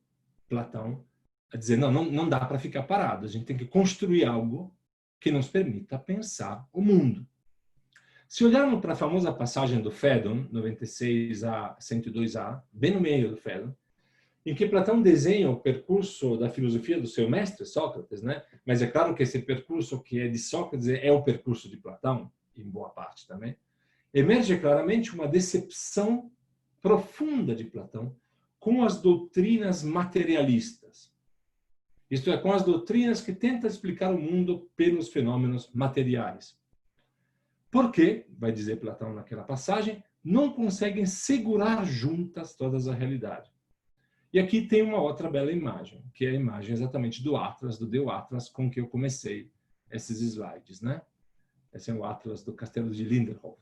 Platão a dizer, não dá para ficar parado, a gente tem que construir algo que nos permita pensar o mundo. Se olharmos para a famosa passagem do Fédon, 96a, 102a, bem no meio do Fédon, em que Platão desenha o percurso da filosofia do seu mestre, Sócrates, né? Mas é claro que esse percurso que é de Sócrates é o percurso de Platão, em boa parte também, emerge claramente uma decepção profunda de Platão com as doutrinas materialistas. Isto é, com as doutrinas que tentam explicar o mundo pelos fenômenos materiais. Porque, vai dizer Platão naquela passagem, não conseguem segurar juntas todas a realidade. E aqui tem uma outra bela imagem, que é a imagem exatamente do Atlas, do Deu Atlas, com que eu comecei esses slides, né? Esse é o Atlas do Castelo de Lindenhof.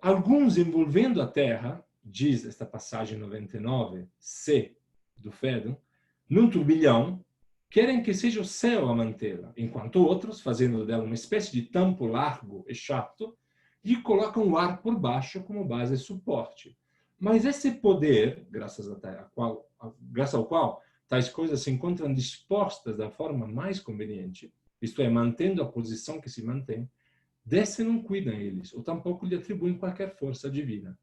Alguns envolvendo a Terra, diz esta passagem 99c do Fédon, num turbilhão, querem que seja o céu a mantê-la, enquanto outros, fazendo dela uma espécie de tampo largo e chato, lhe colocam o ar por baixo como base e suporte. Mas esse poder, graças ao qual tais coisas se encontram dispostas da forma mais conveniente, isto é, mantendo a posição que se mantém, desse não cuidam eles, ou tampouco lhe atribuem qualquer força divina.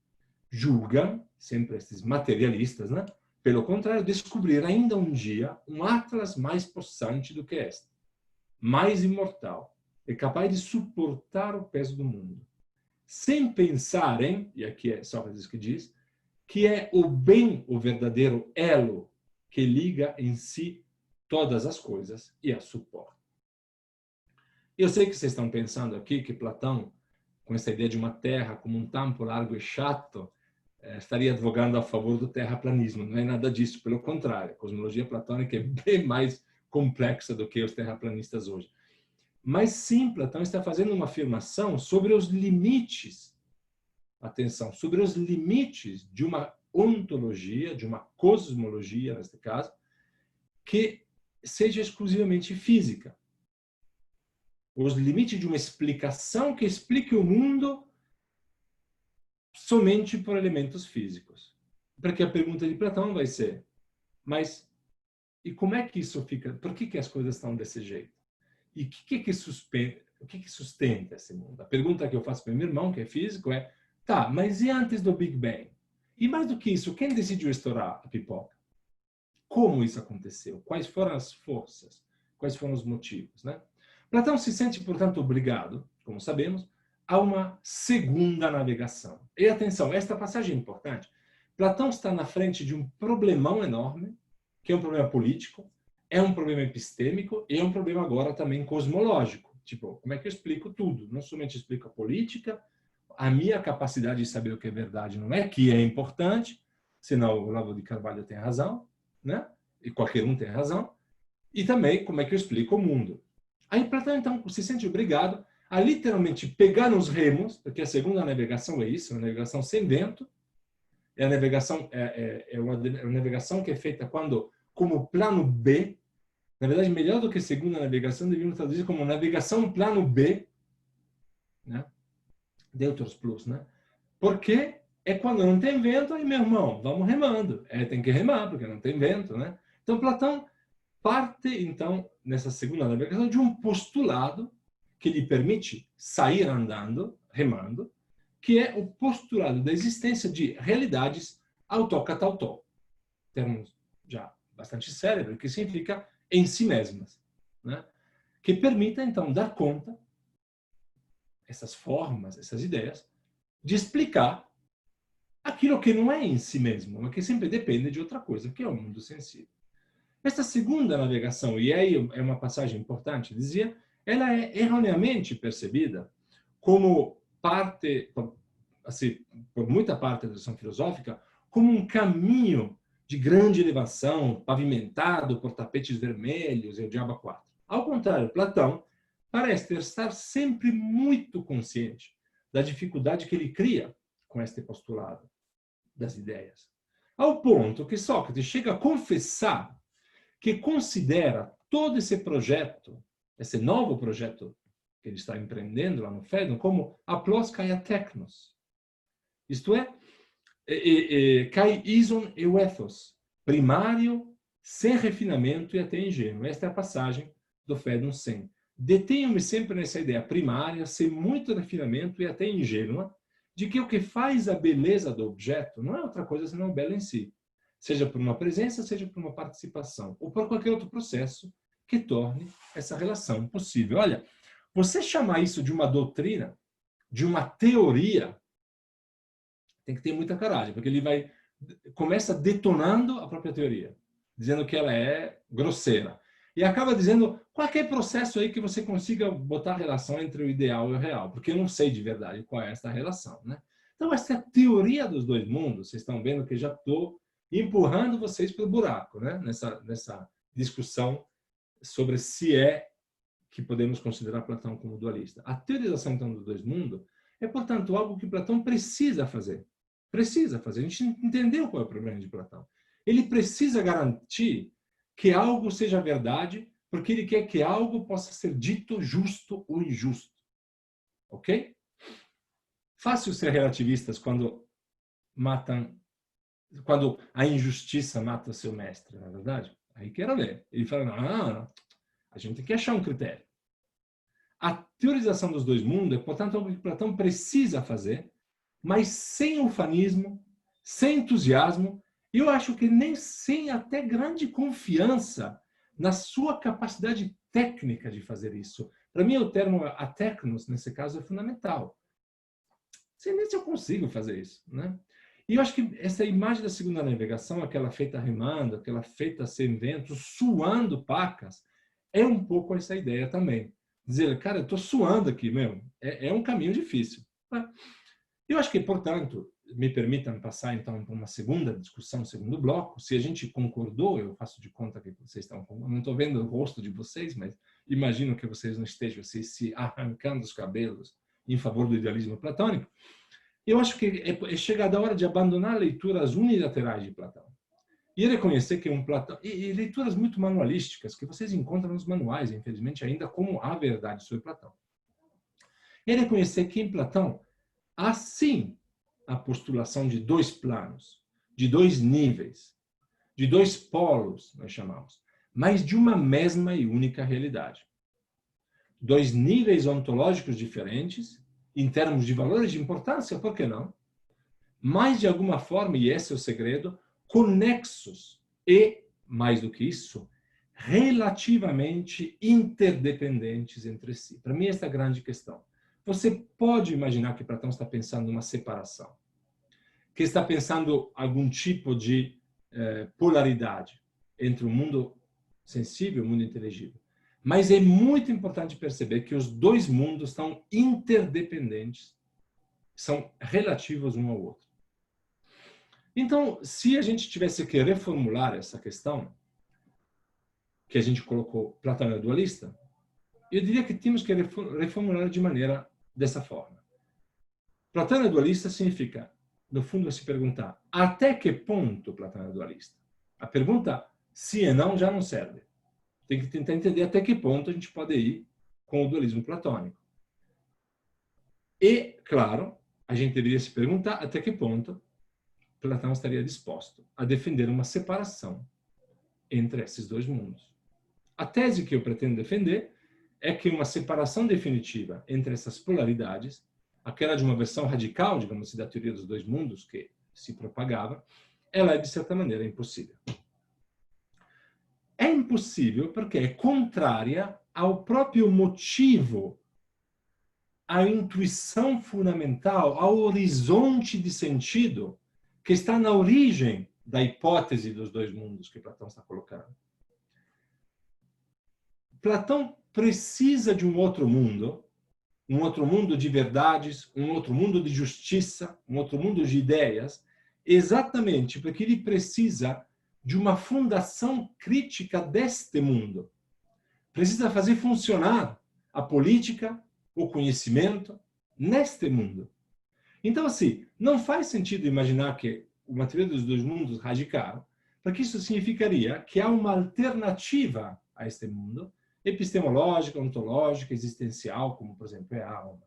Julgam, sempre esses materialistas, né? Pelo contrário, descobrir ainda um dia um Atlas mais possante do que este, mais imortal, e capaz de suportar o peso do mundo. Sem pensarem, e aqui é Sócrates que diz, que é o bem o verdadeiro elo que liga em si todas as coisas e as suporta. Eu sei que vocês estão pensando aqui que Platão, com essa ideia de uma terra como um tampo largo e chato, estaria advogando a favor do terraplanismo. Não é nada disso, pelo contrário. A cosmologia platônica é bem mais complexa do que os terraplanistas hoje. Mas sim, Platão está fazendo uma afirmação sobre os limites, atenção, sobre os limites de uma ontologia, de uma cosmologia, neste caso, que seja exclusivamente física. Os limites de uma explicação que explique o mundo somente por elementos físicos. Porque a pergunta de Platão vai ser, mas e como é que isso fica? Por que as coisas estão desse jeito? E o que sustenta esse mundo? A pergunta que eu faço para meu irmão, que é físico, é, tá, mas e antes do Big Bang? E mais do que isso, quem decidiu estourar a pipoca? Como isso aconteceu? Quais foram as forças? Quais foram os motivos, né? Platão se sente, portanto, obrigado, como sabemos, a uma segunda navegação. E atenção, esta passagem é importante. Platão está na frente de um problemão enorme, que é um problema político, é um problema epistêmico e é um problema agora também cosmológico. Tipo, como é que eu explico tudo? Não somente explico a política, a minha capacidade de saber o que é verdade não é, que é importante, senão o Olavo de Carvalho tem razão, né? E qualquer um tem razão, e também como é que eu explico o mundo. Aí Platão, então, se sente obrigado a literalmente pegar nos remos, porque a segunda navegação é isso, uma navegação sem vento, é uma navegação que é feita quando, como plano B, Na verdade, melhor do que segunda navegação, devíamos traduzir como navegação plano B, né? Deuteros Plus, né? Porque é quando não tem vento, aí, meu irmão, vamos remando. Tem que remar, porque não tem vento, né? Então, Platão parte, então, nessa segunda navegação, de um postulado que lhe permite sair andando, remando, que é o postulado da existência de realidades autocatautó. Termos já bastante cérebro, que significa em si mesmas, né? Que permita, então, dar conta, essas formas, essas ideias, de explicar aquilo que não é em si mesmo, mas que sempre depende de outra coisa, que é o mundo sensível. Esta segunda navegação, e aí é uma passagem importante, dizia, ela é erroneamente percebida como parte, assim, por muita parte da tradição filosófica, como um caminho de grande elevação, pavimentado por tapetes vermelhos e o diabo 4. Ao contrário, Platão parece estar sempre muito consciente da dificuldade que ele cria com este postulado das ideias. Ao ponto que Sócrates chega a confessar que considera todo esse projeto, esse novo projeto que ele está empreendendo lá no Fédon, como aplos kai ateknos. Isto é, kai ison eu ethos, primário, sem refinamento e até ingênuo. Esta é a passagem do Fédon 100. Detenho-me sempre nessa ideia primária, sem muito refinamento e até ingênua, de que o que faz a beleza do objeto não é outra coisa senão o belo em si. Seja por uma presença, seja por uma participação, ou por qualquer outro processo que torne essa relação possível. Olha, você chamar isso de uma doutrina, de uma teoria, tem que ter muita coragem, porque ele começa detonando a própria teoria, dizendo que ela é grosseira. E acaba dizendo qualquer processo aí que você consiga botar relação entre o ideal e o real, porque eu não sei de verdade qual é essa relação, né? Então, essa é a teoria dos dois mundos. Vocês estão vendo que já estou empurrando vocês para o buraco, né? Nessa discussão sobre se é que podemos considerar Platão como dualista. A teorização, então, dos dois mundos é, portanto, algo que Platão precisa fazer. Precisa fazer. A gente entendeu qual é o problema de Platão. Ele precisa garantir que algo seja verdade, porque ele quer que algo possa ser dito justo ou injusto. Ok? Fácil ser relativistas quando a injustiça mata seu mestre, não é verdade? Aí quero ver. Ele fala, não, a gente tem que achar um critério. A teorização dos dois mundos é, portanto, algo que Platão precisa fazer, mas sem ufanismo, sem entusiasmo, e eu acho que nem sem até grande confiança na sua capacidade técnica de fazer isso. Para mim, o termo ateknos, nesse caso, é fundamental. Sei nem se eu consigo fazer isso, né? E eu acho que essa imagem da segunda navegação, aquela feita remando, aquela feita sem vento, suando pacas, é um pouco essa ideia também. Dizer, cara, eu estou suando aqui mesmo. É um caminho difícil. Eu acho que, portanto, me permitam passar, então, para uma segunda discussão, segundo bloco. Se a gente concordou, eu faço de conta que vocês estão concordando. Não estou vendo o rosto de vocês, mas imagino que vocês não estejam se arrancando os cabelos em favor do idealismo platônico. Eu acho que é chegada a hora de abandonar leituras unilaterais de Platão e reconhecer que Platão e leituras muito manualísticas que vocês encontram nos manuais, infelizmente, ainda como a verdade sobre Platão. E reconhecer que em Platão há sim a postulação de dois planos, de dois níveis, de dois polos, nós chamamos, mas de uma mesma e única realidade. Dois níveis ontológicos diferentes, em termos de valores de importância, por que não? Mas, de alguma forma, e esse é o segredo, conexos e, mais do que isso, relativamente interdependentes entre si. Para mim, essa é a grande questão. Você pode imaginar que Platão está pensando numa separação, que está pensando algum tipo de polaridade entre o mundo sensível e o mundo inteligível. Mas é muito importante perceber que os dois mundos estão interdependentes, são relativos um ao outro. Então, se a gente tivesse que reformular essa questão, que a gente colocou Platão é dualista, eu diria que temos que reformular de maneira dessa forma. Platão é dualista significa, no fundo, se perguntar até que ponto Platão é dualista. A pergunta sim e não já não serve. Tem que tentar entender até que ponto a gente pode ir com o dualismo platônico. E, claro, a gente deveria se perguntar até que ponto Platão estaria disposto a defender uma separação entre esses dois mundos. A tese que eu pretendo defender é que uma separação definitiva entre essas polaridades, aquela de uma versão radical, digamos assim, da teoria dos dois mundos que se propagava, ela é, de certa maneira, impossível. É impossível porque é contrária ao próprio motivo, à intuição fundamental, ao horizonte de sentido que está na origem da hipótese dos dois mundos que Platão está colocando. Platão precisa de um outro mundo de verdades, um outro mundo de justiça, um outro mundo de ideias, exatamente porque ele precisa de uma fundação crítica deste mundo. Precisa fazer funcionar a política, o conhecimento, neste mundo. Então, assim, não faz sentido imaginar que uma teoria dos dois mundos radical, porque isso significaria que há uma alternativa a este mundo, epistemológica, ontológica, existencial, como, por exemplo, é a alma.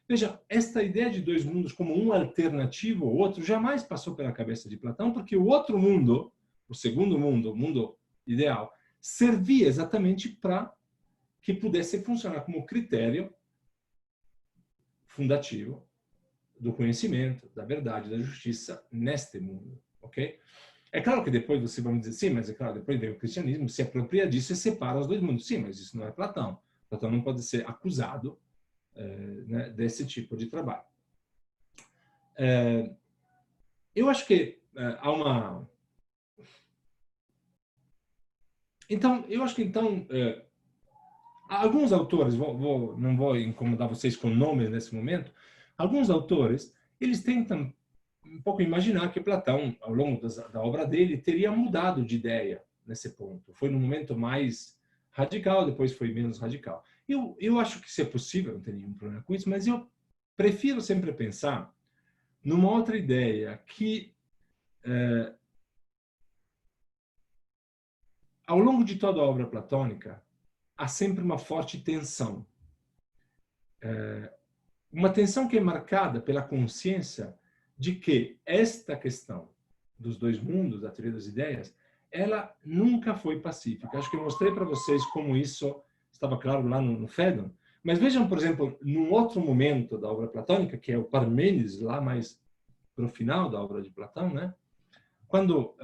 Veja, esta ideia de dois mundos como um alternativo ao outro jamais passou pela cabeça de Platão, porque o outro mundo, o segundo mundo, o mundo ideal, servia exatamente para que pudesse funcionar como critério fundativo do conhecimento, da verdade, da justiça neste mundo, ok? É claro que depois você vai me dizer, sim, mas é claro, depois vem o cristianismo, se apropria disso e separa os dois mundos. Sim, mas isso não é Platão. Platão não pode ser acusado né, desse tipo de trabalho. Eu acho que há uma... Então, eu acho que alguns autores, não vou incomodar vocês com nomes nesse momento, alguns autores, eles tentam um pouco imaginar que Platão, ao longo da obra dele, teria mudado de ideia nesse ponto. Foi num momento mais radical, depois foi menos radical. Eu acho que isso é possível, não tem nenhum problema com isso, mas eu prefiro sempre pensar numa outra ideia que, ao longo de toda a obra platônica, há sempre uma forte tensão. Uma tensão que é marcada pela consciência de que esta questão dos dois mundos, da teoria das ideias, ela nunca foi pacífica. Acho que eu mostrei para vocês como isso estava claro lá no Fédon. Mas vejam, por exemplo, num outro momento da obra platônica, que é o Parmênides, lá mais para o final da obra de Platão, né? Quando...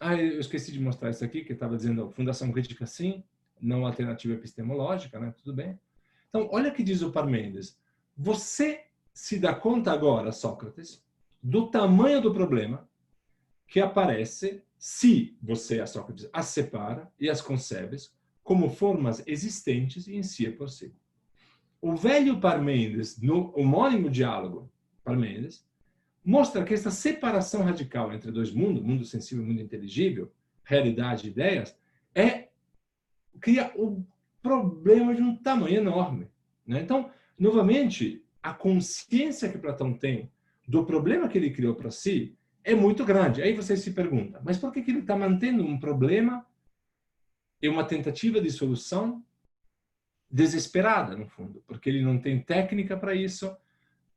eu esqueci de mostrar isso aqui, que estava dizendo fundação crítica sim, não alternativa epistemológica, né? Tudo bem. Então, olha o que diz o Parmênides. Você se dá conta agora, Sócrates, do tamanho do problema que aparece se você, a Sócrates, as separa e as concebe como formas existentes em si por si. O velho Parmênides, no homônimo diálogo Parmênides, mostra que essa separação radical entre dois mundos, mundo sensível e mundo inteligível, realidade e ideias, cria um problema de um tamanho enorme. Né? Então, novamente, a consciência que Platão tem do problema que ele criou para si é muito grande. Aí você se pergunta, mas por que ele está mantendo um problema e uma tentativa de solução desesperada, no fundo? Porque ele não tem técnica para isso,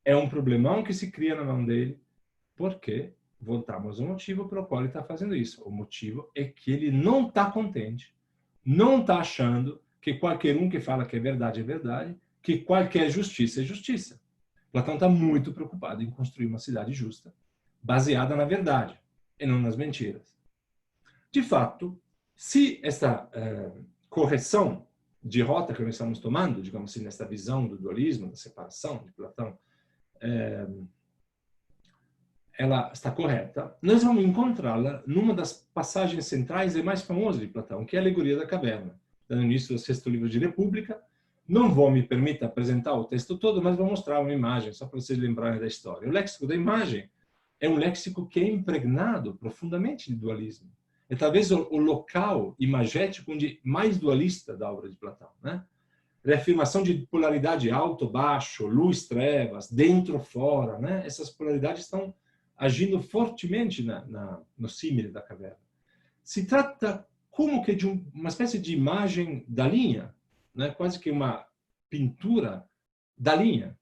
é um problemão que se cria na mão dele, porque voltamos ao motivo pelo qual ele está fazendo isso. O motivo é que ele não está contente, não está achando que qualquer um que fala que é verdade, que qualquer justiça é justiça. Platão está muito preocupado em construir uma cidade justa, baseada na verdade, e não nas mentiras. De fato, se essa correção de rota que nós estamos tomando, digamos assim, nessa visão do dualismo, da separação de Platão, ela está correta, nós vamos encontrá-la numa das passagens centrais e mais famosas de Platão, que é a alegoria da caverna, no início do sexto livro de República. Não vou me permitir apresentar o texto todo, mas vou mostrar uma imagem, só para vocês lembrarem da história. O léxico da imagem é um léxico que é impregnado profundamente de dualismo. É talvez o local imagético onde mais dualista da obra de Platão, né? Reafirmação de polaridade alto-baixo, luz-trevas, dentro-fora, né? Essas polaridades estão agindo fortemente no símile da caverna. Se trata como que de uma espécie de imagem da linha, né? Quase que uma pintura da linha.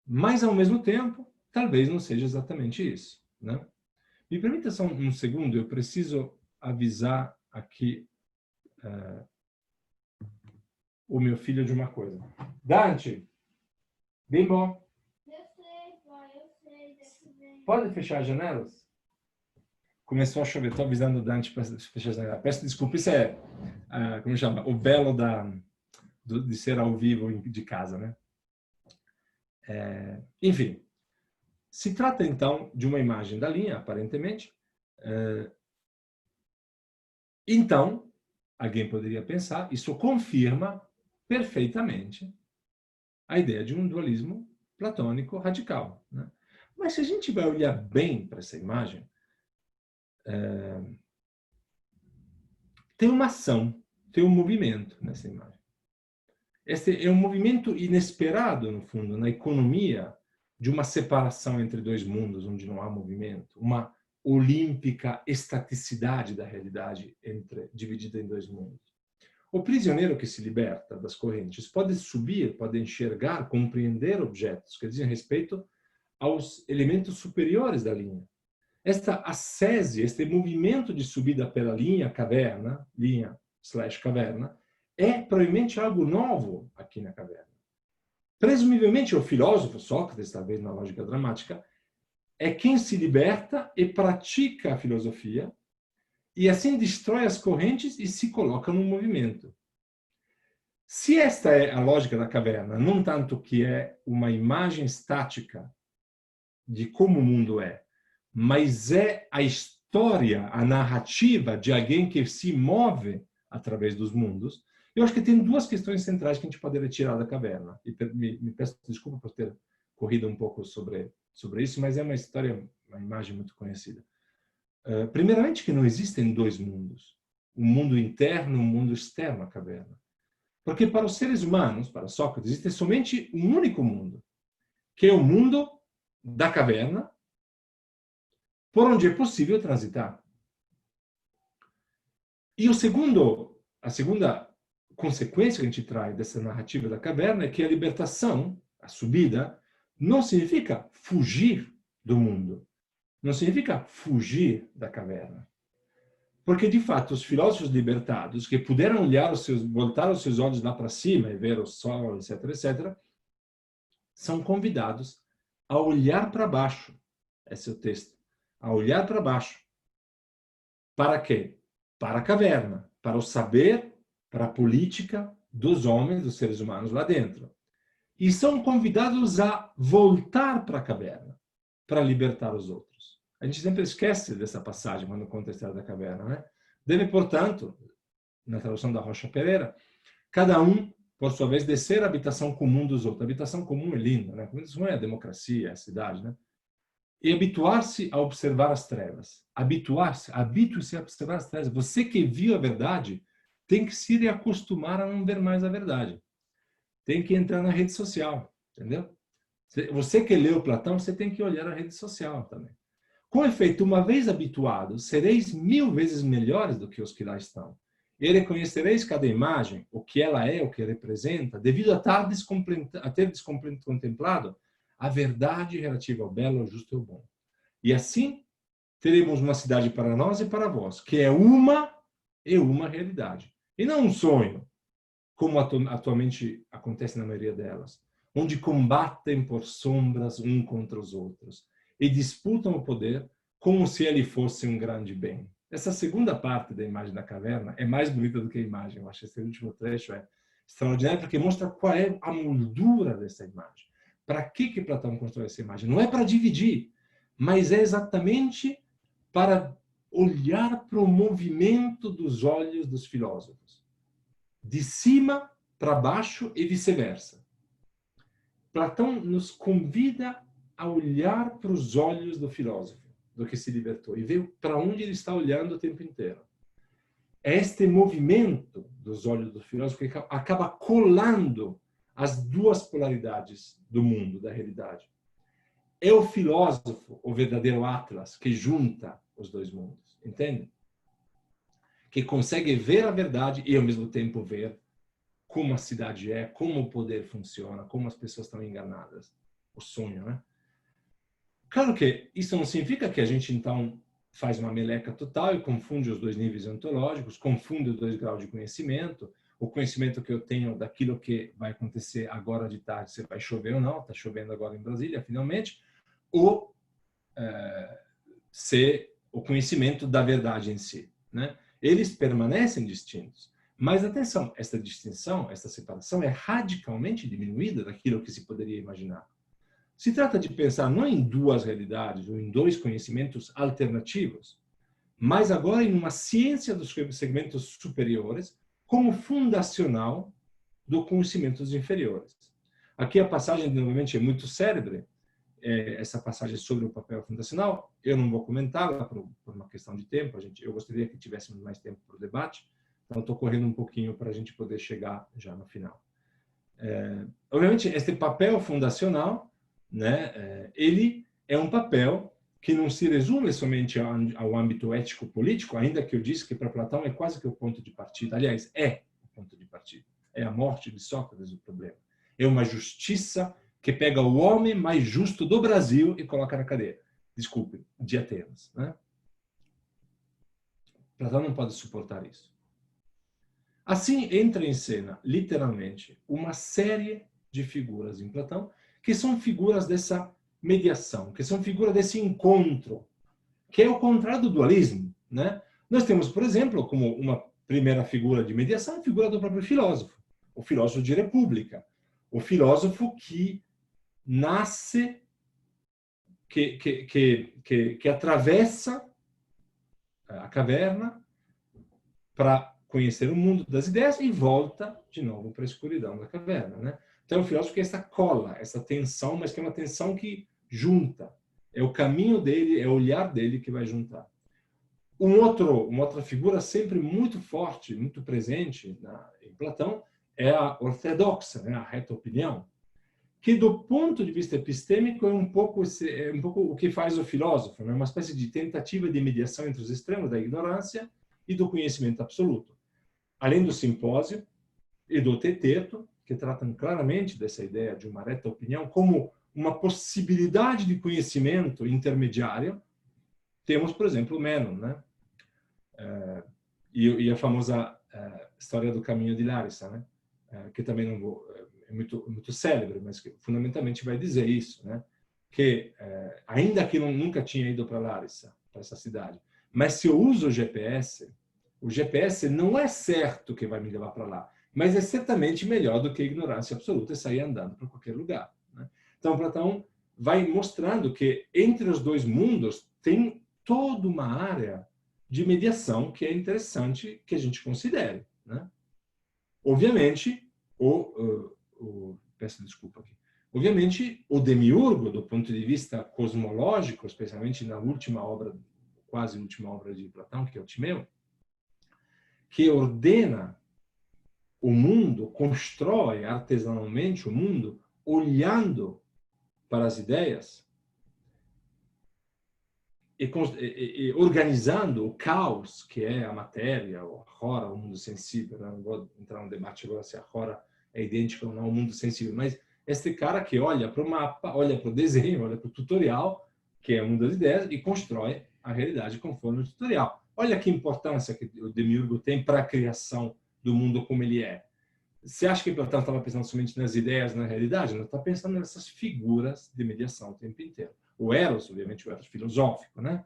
Mas, ao mesmo tempo, talvez não seja exatamente isso, né? Me permita só um segundo, eu preciso avisar aqui o meu filho de uma coisa. Dante, bem bom. Eu sei, pai, eu sei. Pode fechar as janelas? Começou a chover, estou avisando o Dante para fechar as janelas. Peço desculpa, isso é, como chama? O belo de ser ao vivo de casa, né? Enfim, se trata então de uma imagem da linha, aparentemente. Então, alguém poderia pensar, isso confirma perfeitamente a ideia de um dualismo platônico radical, né? Mas se a gente vai olhar bem para essa imagem, tem uma ação, tem um movimento nessa imagem. Este é um movimento inesperado, no fundo, na economia de uma separação entre dois mundos, onde não há movimento, uma olímpica estaticidade da realidade dividida em dois mundos. O prisioneiro que se liberta das correntes pode subir, pode enxergar, compreender objetos que dizem respeito aos elementos superiores da linha. Esta ascese, este movimento de subida pela linha/caverna, é provavelmente algo novo aqui na caverna. Presumivelmente, o filósofo Sócrates, talvez na lógica dramática, é quem se liberta e pratica a filosofia e assim destrói as correntes e se coloca no movimento. Se esta é a lógica da caverna, não tanto que é uma imagem estática de como o mundo é, mas é a história, a narrativa de alguém que se move através dos mundos, eu acho que tem duas questões centrais que a gente poderia tirar da caverna. E me peço desculpa por ter corrido um pouco sobre isso, mas é uma história, uma imagem muito conhecida. Primeiramente, que não existem dois mundos. Um mundo interno e um mundo externo à caverna. Porque para os seres humanos, para Sócrates, existe somente um único mundo, que é o mundo da caverna, por onde é possível transitar. E a segunda consequência que a gente traz dessa narrativa da caverna é que a libertação, a subida, não significa fugir do mundo, não significa fugir da caverna. Porque, de fato, os filósofos libertados, que puderam voltar os seus olhos lá para cima e ver o sol, etc., etc., são convidados a olhar para baixo. Esse é o texto. A olhar para baixo. Para quê? Para a caverna, para o saber, para a política dos homens, dos seres humanos lá dentro. E são convidados a voltar para a caverna, para libertar os outros. A gente sempre esquece dessa passagem quando conta a história da caverna, né? Deve, portanto, na tradução da Rocha Pereira, cada um, por sua vez, descer a habitação comum dos outros. A habitação comum é linda, né? Isso não é a democracia, é a cidade, né? E habituar-se a observar as trevas. Habitue-se a observar as trevas. Você que viu a verdade tem que se acostumar a não ver mais a verdade. Tem que entrar na rede social, entendeu? Você que leu Platão, você tem que olhar a rede social também. Com efeito, uma vez habituados, sereis 1000 vezes melhores do que os que lá estão. E reconhecereis cada imagem, o que ela é, o que representa, devido a ter contemplado a verdade relativa ao belo, ao justo e ao bom. E assim, teremos uma cidade para nós e para vós, que é uma realidade. E não um sonho, como atualmente acontece na maioria delas, onde combatem por sombras um contra os outros e disputam o poder como se ele fosse um grande bem. Essa segunda parte da imagem da caverna é mais bonita do que a imagem. Eu acho que esse último trecho é extraordinário porque mostra qual é a moldura dessa imagem. Para que Platão constrói essa imagem? Não é para dividir, mas é exatamente para olhar para o movimento dos olhos dos filósofos. De cima para baixo e vice-versa. Platão nos convida a olhar para os olhos do filósofo, do que se libertou, e ver para onde ele está olhando o tempo inteiro. É este movimento dos olhos do filósofo que acaba colando as duas polaridades do mundo, da realidade. É o filósofo, o verdadeiro Atlas, que junta os dois mundos, entende? que consegue ver a verdade e, ao mesmo tempo, ver como a cidade é, como o poder funciona, como as pessoas estão enganadas. O sonho, né? Claro que isso não significa que a gente, então, faz uma meleca total e confunde os dois níveis ontológicos, confunde os dois graus de conhecimento, o conhecimento que eu tenho daquilo que vai acontecer agora de tarde, se vai chover ou não, está chovendo agora em Brasília, finalmente, ou ser o conhecimento da verdade em si, né? Eles permanecem distintos. Mas atenção, essa distinção, essa separação é radicalmente diminuída daquilo que se poderia imaginar. Se trata de pensar não em duas realidades ou em dois conhecimentos alternativos, mas agora em uma ciência dos segmentos superiores como fundacional do conhecimento dos inferiores. Aqui a passagem, novamente, é muito célebre, essa passagem sobre o papel fundacional. Eu não vou comentá-la por uma questão de tempo. Eu gostaria que tivéssemos mais tempo para o debate. Então, estou correndo um pouquinho para a gente poder chegar já no final. Obviamente, este papel fundacional, né, ele é um papel que não se resume somente ao âmbito ético-político, ainda que eu disse que para Platão é quase que o ponto de partida. Aliás, é o ponto de partida. É a morte de Sócrates o problema. É uma justiça que pega o homem mais justo do Brasil e coloca na cadeia. Desculpe, de Atenas, né? Platão não pode suportar isso. Assim entra em cena, literalmente, uma série de figuras em Platão que são figuras dessa mediação, que são figuras desse encontro, que é o contrário do dualismo, né? Nós temos, por exemplo, como uma primeira figura de mediação, a figura do próprio filósofo, o filósofo de república, o filósofo que nasce, que atravessa a caverna para conhecer o mundo das ideias e volta de novo para a escuridão da caverna, né? Então, o filósofo que é essa cola, essa tensão, mas que é uma tensão que junta. É o caminho dele, é o olhar dele que vai juntar. Uma outra figura sempre muito forte, muito presente em Platão, é a ortodoxa, né? A reta opinião, que do ponto de vista epistêmico é um pouco o que faz o filósofo, né? Uma espécie de tentativa de mediação entre os extremos da ignorância e do conhecimento absoluto. Além do simpósio e do teteto, que tratam claramente dessa ideia de uma reta opinião como uma possibilidade de conhecimento intermediário, temos, por exemplo, o Menon, né? E a famosa história do caminho de Larissa, né? Que também não vou... É muito célebre, mas que fundamentalmente vai dizer isso, né? Que, ainda que eu nunca tinha ido para Larissa, para essa cidade, mas se eu uso o GPS não é certo que vai me levar para lá, mas é certamente melhor do que a ignorância absoluta e sair andando para qualquer lugar, né? Então, Platão vai mostrando que entre os dois mundos tem toda uma área de mediação que é interessante que a gente considere, né? Obviamente, peço desculpa aqui. Obviamente, o demiurgo, do ponto de vista cosmológico, especialmente na última obra, quase última obra de Platão, que é o Timeu, que ordena o mundo, constrói artesanalmente o mundo, olhando para as ideias e organizando o caos, que é a matéria, o Ahora, o mundo sensível. Não vou entrar no debate agora se a Ahora é idêntico ou não ao mundo sensível, mas este cara que olha para o mapa, olha para o desenho, olha para o tutorial, que é o mundo das ideias, e constrói a realidade conforme o tutorial. Olha que importância que o demiurgo tem para a criação do mundo como ele é. Você acha que Platão estava pensando somente nas ideias, na realidade? Não, está pensando nessas figuras de mediação o tempo inteiro. O Eros, obviamente, o Eros filosófico, né?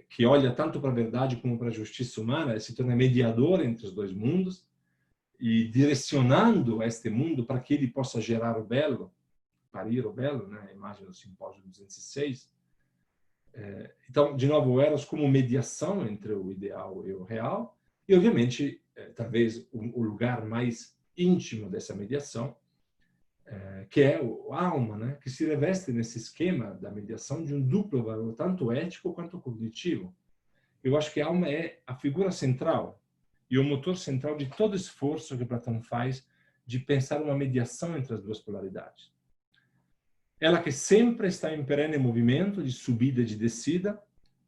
Que olha tanto para a verdade como para a justiça humana, se torna mediador entre os dois mundos e direcionando este mundo para que ele possa gerar o belo, parir o belo, né? A imagem do simpósio 206. Então, de novo, o Eros como mediação entre o ideal e o real, e, obviamente, talvez o lugar mais íntimo dessa mediação, que é a alma, né? Que se reveste nesse esquema da mediação de um duplo valor, tanto ético quanto cognitivo. Eu acho que a alma é a figura central e o motor central de todo esforço que Platão faz de pensar uma mediação entre as duas polaridades. Ela que sempre está em perene movimento de subida e de descida,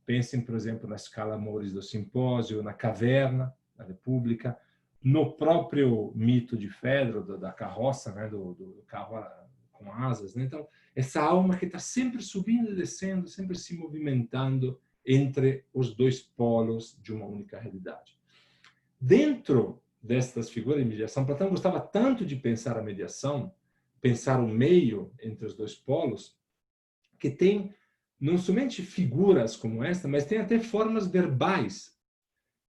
Pensem, por exemplo, na escala Mores do Simpósio, na caverna, na República, no próprio mito de Fedro, da carroça, né, do carro com asas. Né? Então, essa alma que está sempre subindo e descendo, sempre se movimentando entre os dois polos de uma única realidade. Dentro destas figuras de mediação, Platão gostava tanto de pensar a mediação, pensar o meio entre os dois polos, que tem não somente figuras como esta, mas tem até formas verbais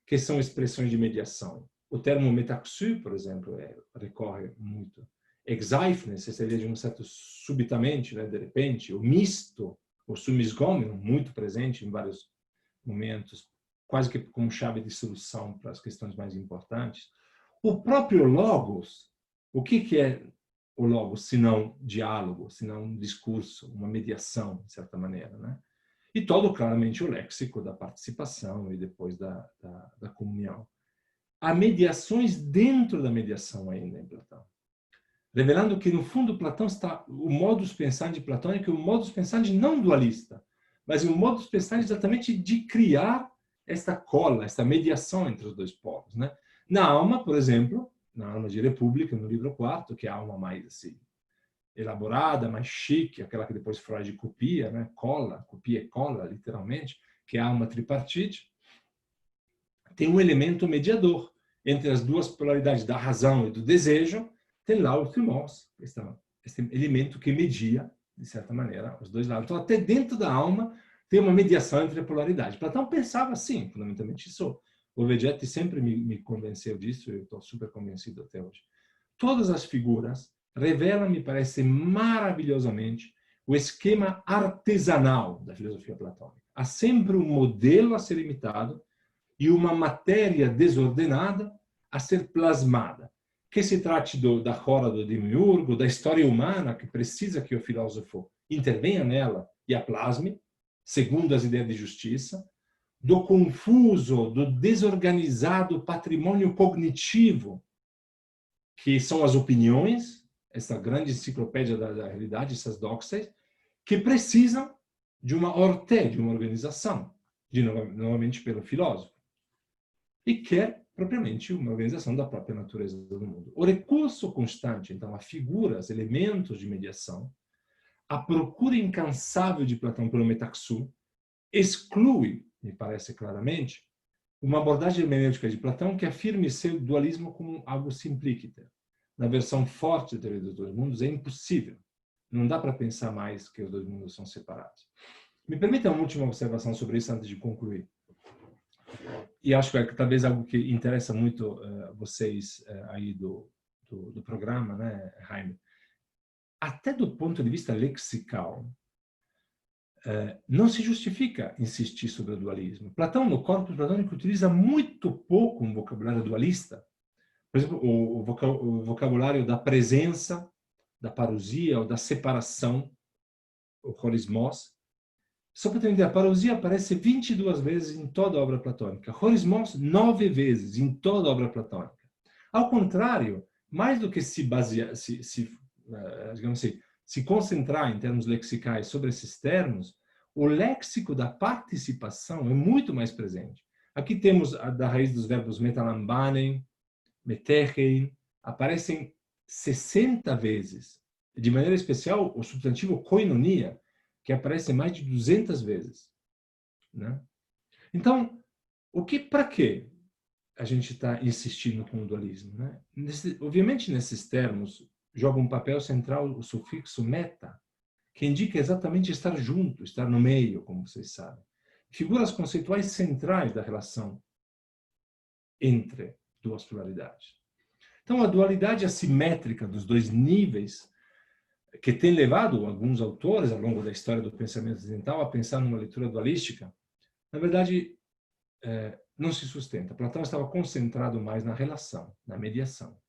que são expressões de mediação. O termo metaxu, por exemplo, recorre muito. Exaifnes, essa ideia de um certo subitamente, né, de repente. O misto, o sumisgômeno, muito presente em vários momentos, quase que como chave de solução para as questões mais importantes. O próprio logos, o que é o logos, se não diálogo, se não um discurso, uma mediação, de certa maneira, né? E todo, claramente, o léxico da participação e depois da comunhão. Há mediações dentro da mediação ainda em Platão, revelando que, no fundo, Platão está, o modus pensandi platônico é o modus pensandi não dualista, mas o modus pensandi exatamente de criar esta cola, esta mediação entre os dois polos, né? Na alma, por exemplo, na alma de República, no livro 4º, que é a alma mais assim, elaborada, mais chique, aquela que depois Freud copia, né? Copia e cola, literalmente, que é a alma tripartite, tem um elemento mediador entre as duas polaridades da razão e do desejo. Tem lá o thumos, esse elemento que media, de certa maneira, os dois lados. Então, até dentro da alma tem uma mediação entre a polaridade. Platão pensava assim, fundamentalmente. Isso, o Vegetti sempre me convenceu disso, eu estou super convencido até hoje. Todas as figuras revelam, me parece, maravilhosamente o esquema artesanal da filosofia platônica. Há sempre um modelo a ser imitado e uma matéria desordenada a ser plasmada. Que se trate da roda do demiurgo, da história humana, que precisa que o filósofo intervenha nela e a plasme, segundo as ideias de justiça, do confuso, do desorganizado patrimônio cognitivo, que são as opiniões, essa grande enciclopédia da realidade, essas doxas, que precisam de uma orte, de uma organização, novamente pelo filósofo, e quer propriamente uma organização da própria natureza do mundo. O recurso constante, então, a figuras, elementos de mediação, a procura incansável de Platão pelo metaxu, exclui, me parece claramente, uma abordagem hermenêutica de Platão que afirme seu dualismo como algo simplíquita. Na versão forte da teoria dos dois mundos, é impossível. Não dá para pensar mais que os dois mundos são separados. Me permita uma última observação sobre isso antes de concluir. E acho que é talvez algo que interessa muito vocês aí do programa, né, Jaime? Até do ponto de vista lexical, não se justifica insistir sobre o dualismo. Platão, no corpus platônico, utiliza muito pouco um vocabulário dualista. Por exemplo, o vocabulário da presença, da parousia ou da separação, o horismos. Só para entender, a parousia aparece 22 vezes em toda a obra platônica. Horismos, 9 vezes em toda a obra platônica. Ao contrário, mais do que digamos assim, se concentrar em termos lexicais sobre esses termos, o léxico da participação é muito mais presente. Aqui temos da raiz dos verbos metalambanem, metechein, aparecem 60 vezes. De maneira especial, o substantivo koinonia, que aparece mais de 200 vezes. Né? Então, para que a gente está insistindo com o dualismo? Né? Obviamente, nesses termos, joga um papel central o sufixo meta, que indica exatamente estar junto, estar no meio, como vocês sabem. Figuras conceituais centrais da relação entre duas polaridades. Então, a dualidade assimétrica dos dois níveis, que tem levado alguns autores, ao longo da história do pensamento ocidental, a pensar numa leitura dualística, na verdade, não se sustenta. Platão estava concentrado mais na relação, na mediação.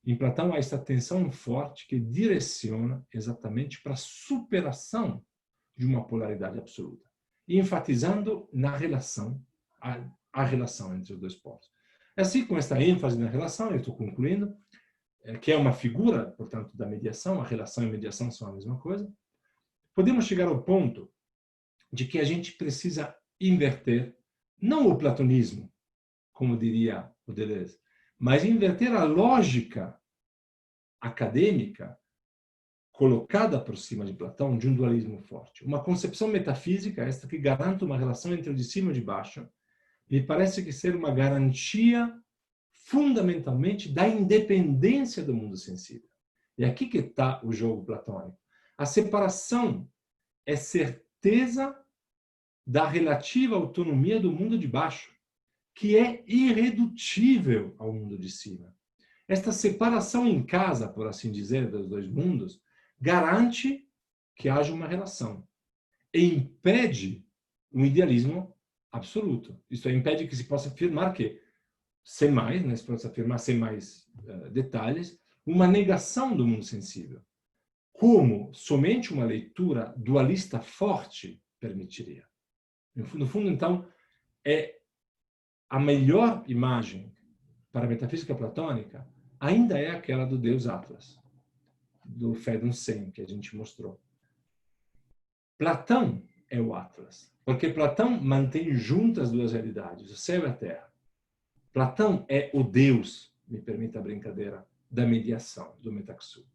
Em Platão há essa tensão forte que direciona exatamente para a superação de uma polaridade absoluta, enfatizando na relação, a relação entre os dois polos. Assim, com essa ênfase na relação, eu estou concluindo, que é uma figura, portanto, da mediação, a relação e a mediação são a mesma coisa, podemos chegar ao ponto de que a gente precisa inverter, não o platonismo, como diria o Deleuze, mas inverter a lógica acadêmica colocada por cima de Platão de um dualismo forte. Uma concepção metafísica, esta que garante uma relação entre o de cima e o de baixo, me parece que ser uma garantia fundamentalmente da independência do mundo sensível. E aqui que está o jogo platônico. A separação é certeza da relativa autonomia do mundo de baixo, que é irredutível ao mundo de cima. Esta separação em casa, por assim dizer, dos dois mundos, garante que haja uma relação e impede um idealismo absoluto. Isto é, impede que se possa afirmar que, sem mais, né, se possa afirmar sem mais detalhes, uma negação do mundo sensível, como somente uma leitura dualista forte permitiria. No fundo, então, é a melhor imagem para a metafísica platônica ainda é aquela do Deus Atlas, do Phedon Sen, que a gente mostrou. Platão é o Atlas, porque Platão mantém juntas as duas realidades, o céu e a terra. Platão é o Deus, me permita a brincadeira, da mediação, do metaxu.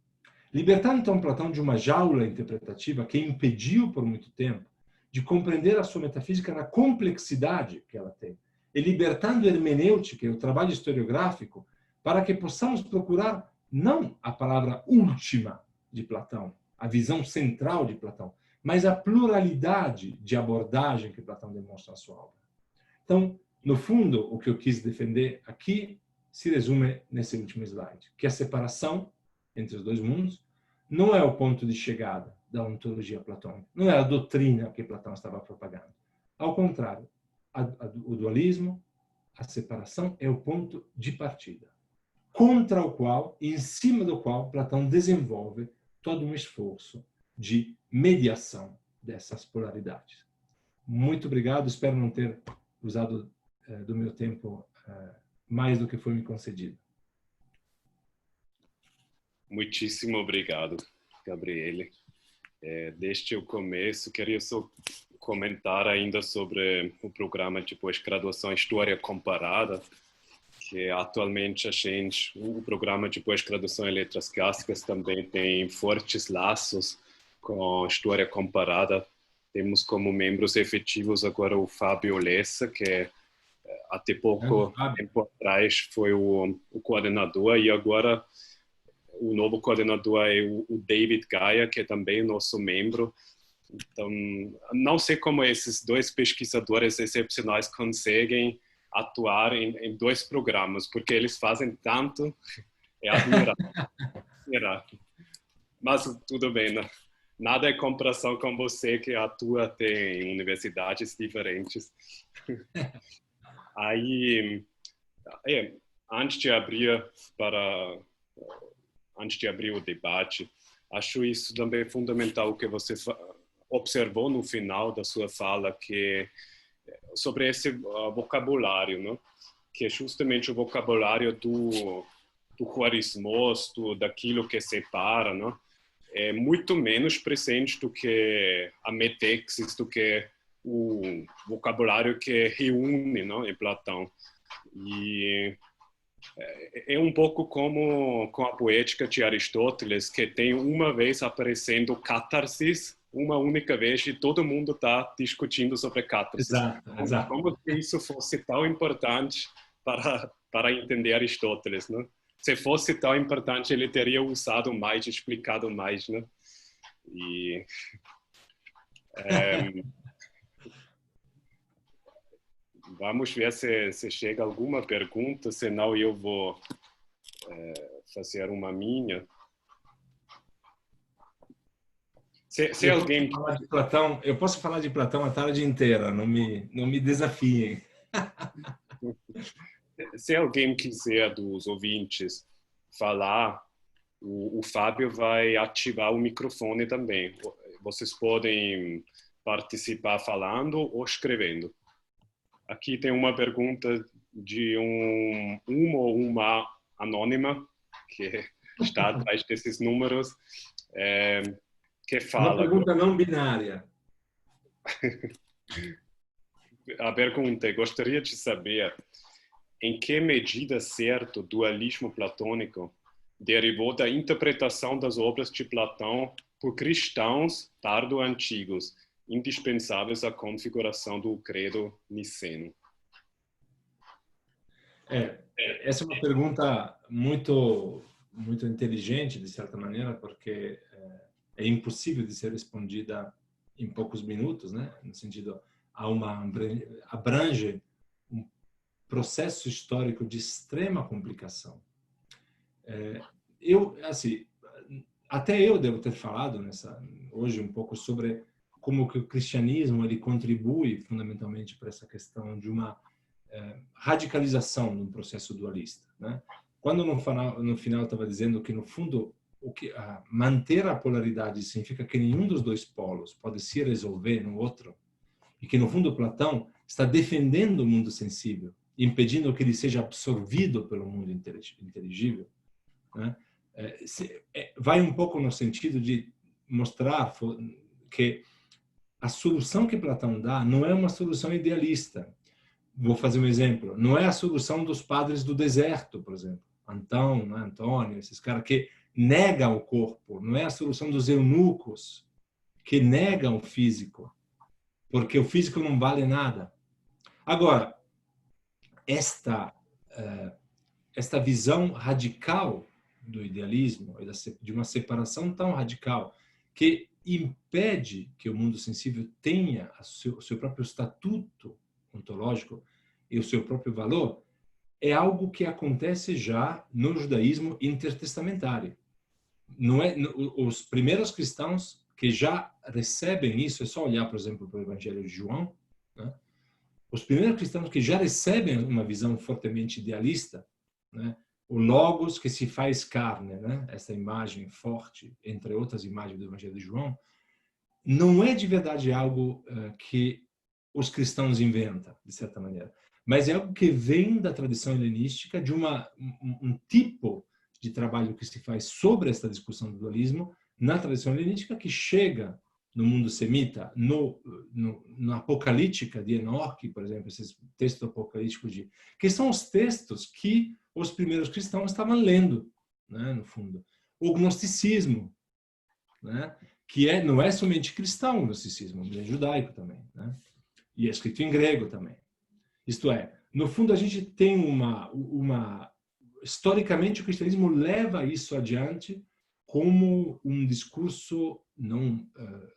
Libertando então Platão de uma jaula interpretativa que impediu por muito tempo de compreender a sua metafísica na complexidade que ela tem, e libertando a hermenêutica e o trabalho historiográfico para que possamos procurar não a palavra última de Platão, a visão central de Platão, mas a pluralidade de abordagem que Platão demonstra na sua obra. Então, no fundo, o que eu quis defender aqui se resume nesse último slide, que a separação entre os dois mundos não é o ponto de chegada da ontologia platônica, não é a doutrina que Platão estava propagando. Ao contrário, o dualismo, a separação é o ponto de partida, contra o qual, em cima do qual, Platão desenvolve todo um esforço de mediação dessas polaridades. Muito obrigado, espero não ter usado do meu tempo mais do que foi me concedido. Muitíssimo obrigado, Gabriele. Desde o começo, queria só comentar ainda sobre o programa de pós-graduação História Comparada, que atualmente o programa de pós-graduação em Letras Clássicas também tem fortes laços com História Comparada. Temos como membros efetivos agora o Fábio Lessa, que até pouco tempo atrás foi o coordenador, e agora o novo coordenador é o David Gaia, que é também nosso membro. Então, não sei como esses dois pesquisadores excepcionais conseguem atuar em dois programas, porque eles fazem tanto, é admirável. Mas tudo bem, né? Nada é comparação com você que atua até em universidades diferentes. Aí, antes de abrir o debate, acho isso também fundamental, o que você observou no final da sua fala, que sobre esse vocabulário, né? Que é justamente o vocabulário do coarismos, daquilo que separa, né? É muito menos presente do que a metexis, do que o vocabulário que reúne, né, em Platão. E é um pouco como com a poética de Aristóteles, que tem uma vez aparecendo catarsis, uma única vez, e todo mundo está discutindo sobre catarsis. Exato. Como se isso fosse tão importante para entender Aristóteles, né? Se fosse tão importante, ele teria usado mais, explicado mais, né? E vamos ver se chega alguma pergunta, senão eu vou fazer uma minha. Se alguém... Eu posso falar de Platão a tarde inteira, não me desafiem. Se alguém quiser, dos ouvintes, falar, o Fábio vai ativar o microfone também. Vocês podem participar falando ou escrevendo. Aqui tem uma pergunta de uma anônima, que está atrás desses números, que fala... Uma pergunta não binária. a pergunta, gostaria de saber em que medida certo o dualismo platônico derivou da interpretação das obras de Platão por cristãos tardo-antigos, indispensáveis à configuração do credo niceno. Essa é uma pergunta muito inteligente, de certa maneira, porque é impossível de ser respondida em poucos minutos, né? No sentido, abrange um processo histórico de extrema complicação. Até eu devo ter falado hoje um pouco sobre como que o cristianismo ele contribui fundamentalmente para essa questão de uma radicalização de um processo dualista, né? Quando no final estava dizendo que no fundo manter a polaridade significa que nenhum dos dois polos pode se resolver no outro, e que no fundo Platão está defendendo o mundo sensível, impedindo que ele seja absorvido pelo mundo inteligível, né? Vai um pouco no sentido de mostrar que a solução que Platão dá não é uma solução idealista. Vou fazer um exemplo. Não é a solução dos padres do deserto, por exemplo. Antão, né? Antônio, esses caras que negam o corpo. Não é a solução dos eunucos que negam o físico, porque o físico não vale nada. Agora, esta visão radical do idealismo, de uma separação tão radical, que impede que o mundo sensível tenha o seu próprio estatuto ontológico e o seu próprio valor, é algo que acontece já no judaísmo intertestamentário. Não é os primeiros cristãos que já recebem isso, é só olhar, por exemplo, para o Evangelho de João, né? Os primeiros cristãos que já recebem uma visão fortemente idealista, né? O Logos que se faz carne, né? Essa imagem forte, entre outras imagens do Evangelho de João, não é de verdade algo que os cristãos inventam, de certa maneira, mas é algo que vem da tradição helenística, de um tipo de trabalho que se faz sobre esta discussão do dualismo na tradição helenística, que chega no mundo semita, na apocalíptica de Enoque, por exemplo, esses textos apocalípticos que são os textos que os primeiros cristãos estavam lendo, né, no fundo. O gnosticismo, né, que não é somente cristão, o gnosticismo, é judaico também, né, e é escrito em grego também. Isto é, no fundo a gente tem historicamente o cristianismo leva isso adiante como um discurso não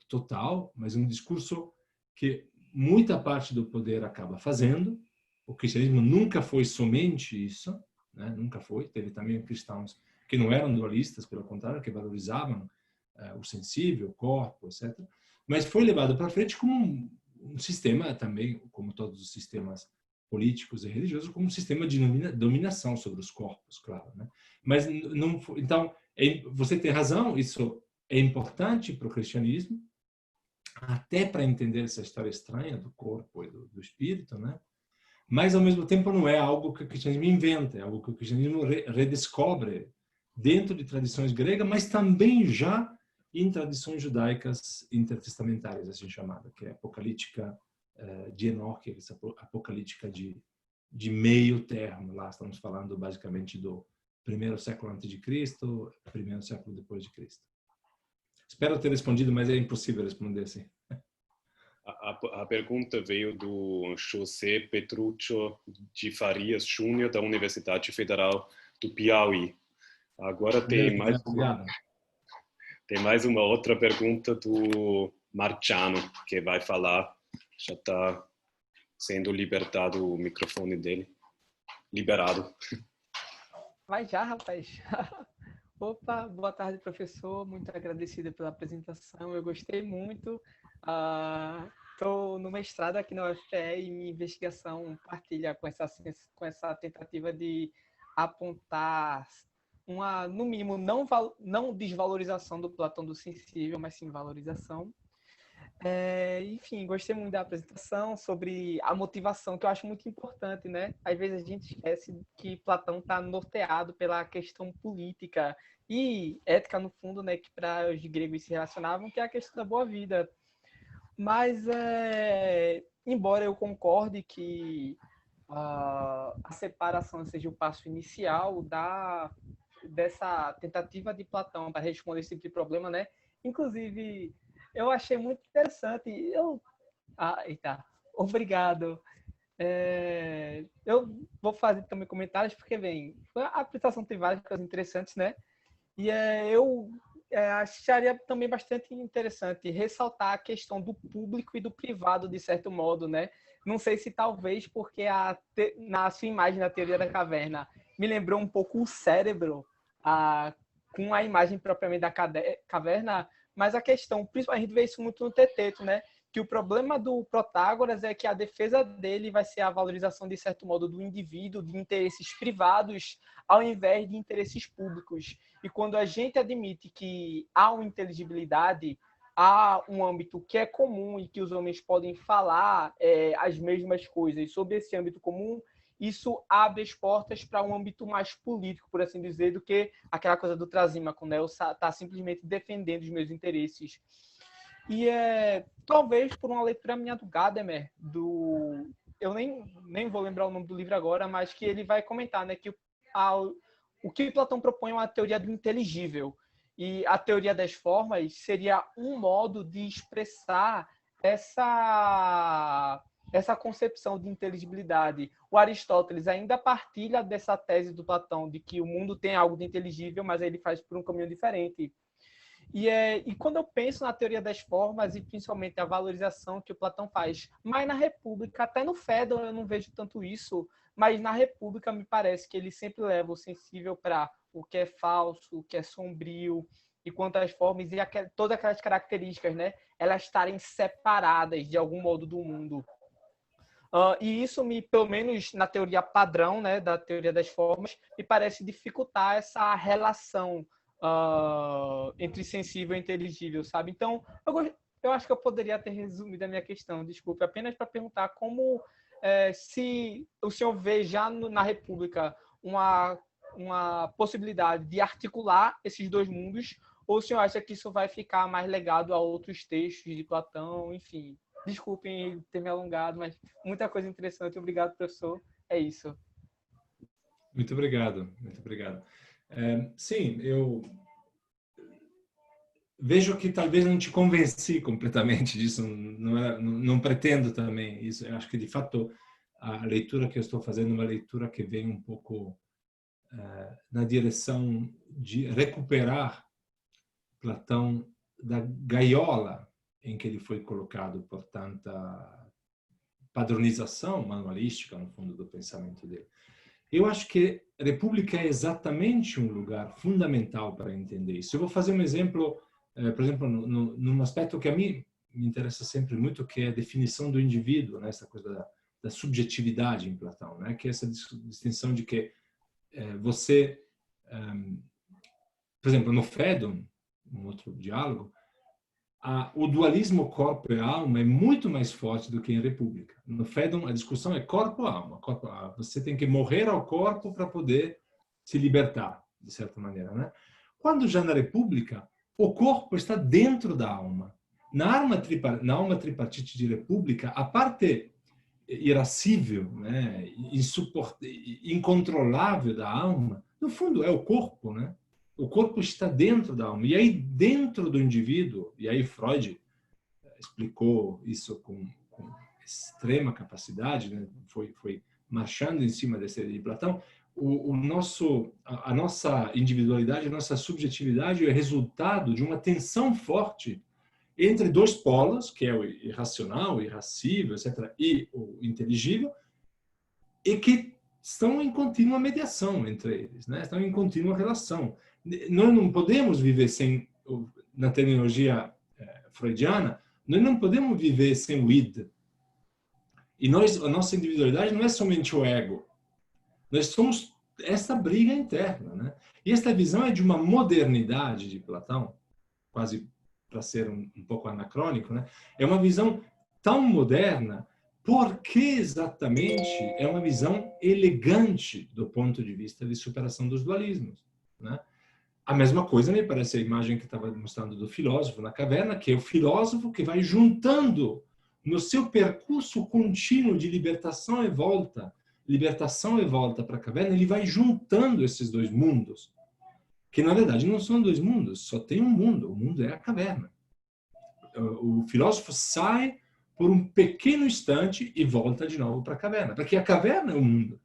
total, mas um discurso que muita parte do poder acaba fazendo. O cristianismo nunca foi somente isso, né? Nunca foi. Teve também cristãos que não eram dualistas, pelo contrário, que valorizavam o sensível, o corpo, etc. Mas foi levado para frente como um sistema também, como todos os sistemas políticos e religiosos, como um sistema de dominação sobre os corpos, claro, né? Mas não, então você tem razão, isso é importante para o cristianismo, até para entender essa história estranha do corpo e do espírito, né? Mas ao mesmo tempo não é algo que o cristianismo inventa, é algo que o cristianismo redescobre dentro de tradições gregas, mas também já em tradições judaicas intertestamentárias, assim chamada, que é a apocalíptica de Enoque, essa apocalíptica de meio termo. Lá estamos falando basicamente do primeiro século antes de Cristo, primeiro século depois de Cristo. Espero ter respondido, mas é impossível responder assim. A pergunta veio do José Petruccio de Farias Júnior, da Universidade Federal do Piauí. Agora tem mais uma outra pergunta do Marciano, que vai falar. Já está sendo libertado o microfone dele. Liberado. Vai já, rapaz. Opa, boa tarde, professor. Muito agradecida pela apresentação. Eu gostei muito. Estou no mestrado aqui na UFPE e minha investigação partilha com essa tentativa de apontar no mínimo, não desvalorização do Platão do sensível, mas sim valorização. Enfim, gostei muito da apresentação sobre a motivação, que eu acho muito importante, né? Às vezes a gente esquece que Platão está norteado pela questão política e ética, no fundo, né? Que para os gregos se relacionavam, que é a questão da boa vida. Mas, embora eu concorde que a separação seja o passo inicial dessa tentativa de Platão para responder esse tipo de problema, né? Inclusive, eu achei muito interessante. Obrigado. Eu vou fazer também comentários, porque, bem, a apresentação tem várias coisas interessantes, né? E eu acharia também bastante interessante ressaltar a questão do público e do privado, de certo modo, né? Não sei se talvez porque na sua imagem da teoria da caverna me lembrou um pouco o cérebro, com a imagem propriamente da caverna, mas a questão, principalmente a gente vê isso muito no Teteto, né? Que o problema do Protágoras é que a defesa dele vai ser a valorização, de certo modo, do indivíduo, de interesses privados, ao invés de interesses públicos. E quando a gente admite que há uma inteligibilidade, há um âmbito que é comum e que os homens podem falar as mesmas coisas sobre esse âmbito comum, isso abre as portas para um âmbito mais político, por assim dizer, do que aquela coisa do Trasímaco, né? Eu tá simplesmente defendendo os meus interesses. E talvez por uma leitura minha do Gadamer, eu nem vou lembrar o nome do livro agora, mas que ele vai comentar, né, que o que Platão propõe é uma teoria do inteligível. E a teoria das formas seria um modo de expressar essa concepção de inteligibilidade. O Aristóteles ainda partilha dessa tese do Platão, de que o mundo tem algo de inteligível, mas ele faz por um caminho diferente. E quando eu penso na teoria das formas, e principalmente a valorização que o Platão faz, mas na República, até no Fédon eu não vejo tanto isso, mas na República me parece que ele sempre leva o sensível para o que é falso, o que é sombrio, e quanto às formas, e todas aquelas características, né, elas estarem separadas de algum modo do mundo. E isso, pelo menos na teoria padrão, né, da teoria das formas, me parece dificultar essa relação entre sensível e inteligível, sabe? Então, eu acho que eu poderia ter resumido a minha questão, desculpe, apenas para perguntar como se o senhor vê já na República uma possibilidade de articular esses dois mundos, ou o senhor acha que isso vai ficar mais legado a outros textos de Platão, enfim. Desculpem ter me alongado, mas muita coisa interessante. Obrigado, professor. É isso. Muito obrigado, muito obrigado. Sim, eu vejo que talvez não te convenci completamente disso, não pretendo também isso. Eu acho que, de fato, a leitura que eu estou fazendo é uma leitura que vem um pouco na direção de recuperar Platão da gaiola em que ele foi colocado por tanta padronização manualística, no fundo, do pensamento dele. Eu acho que a República é exatamente um lugar fundamental para entender isso. Eu vou fazer um exemplo, por exemplo, num aspecto que a mim me interessa sempre muito, que é a definição do indivíduo, né? Essa coisa da subjetividade em Platão, né? Que é essa distinção de que você, por exemplo, no Fédon, um outro diálogo, o dualismo corpo e alma é muito mais forte do que em República. No Fédon, a discussão é corpo-alma. Você tem que morrer ao corpo para poder se libertar, de certa maneira, né? Quando já na República, o corpo está dentro da alma. Na alma tripartite de República, a parte irascível, né, incontrolável da alma, no fundo é o corpo, né? O corpo está dentro da alma. E aí, dentro do indivíduo, e aí Freud explicou isso com extrema capacidade, né? Foi marchando em cima dessa ideia de Platão, a nossa individualidade, a nossa subjetividade é resultado de uma tensão forte entre dois polos, que é o irracional, o irascível, etc., e o inteligível, e que estão em contínua mediação entre eles, né? Estão em contínua relação. Nós não podemos viver sem, na terminologia freudiana, nós não podemos viver sem o id. E a nossa individualidade não é somente o ego. Nós somos essa briga interna, né? E esta visão é de uma modernidade de Platão, quase para ser um pouco anacrônico, né? É uma visão tão moderna porque exatamente é uma visão elegante do ponto de vista de superação dos dualismos, né? A mesma coisa me parece a imagem que estava mostrando do filósofo na caverna, que é o filósofo que vai juntando no seu percurso contínuo de libertação e volta para a caverna, ele vai juntando esses dois mundos, que na verdade não são dois mundos, só tem um mundo, o mundo é a caverna. O filósofo sai por um pequeno instante e volta de novo para a caverna, porque a caverna é o mundo,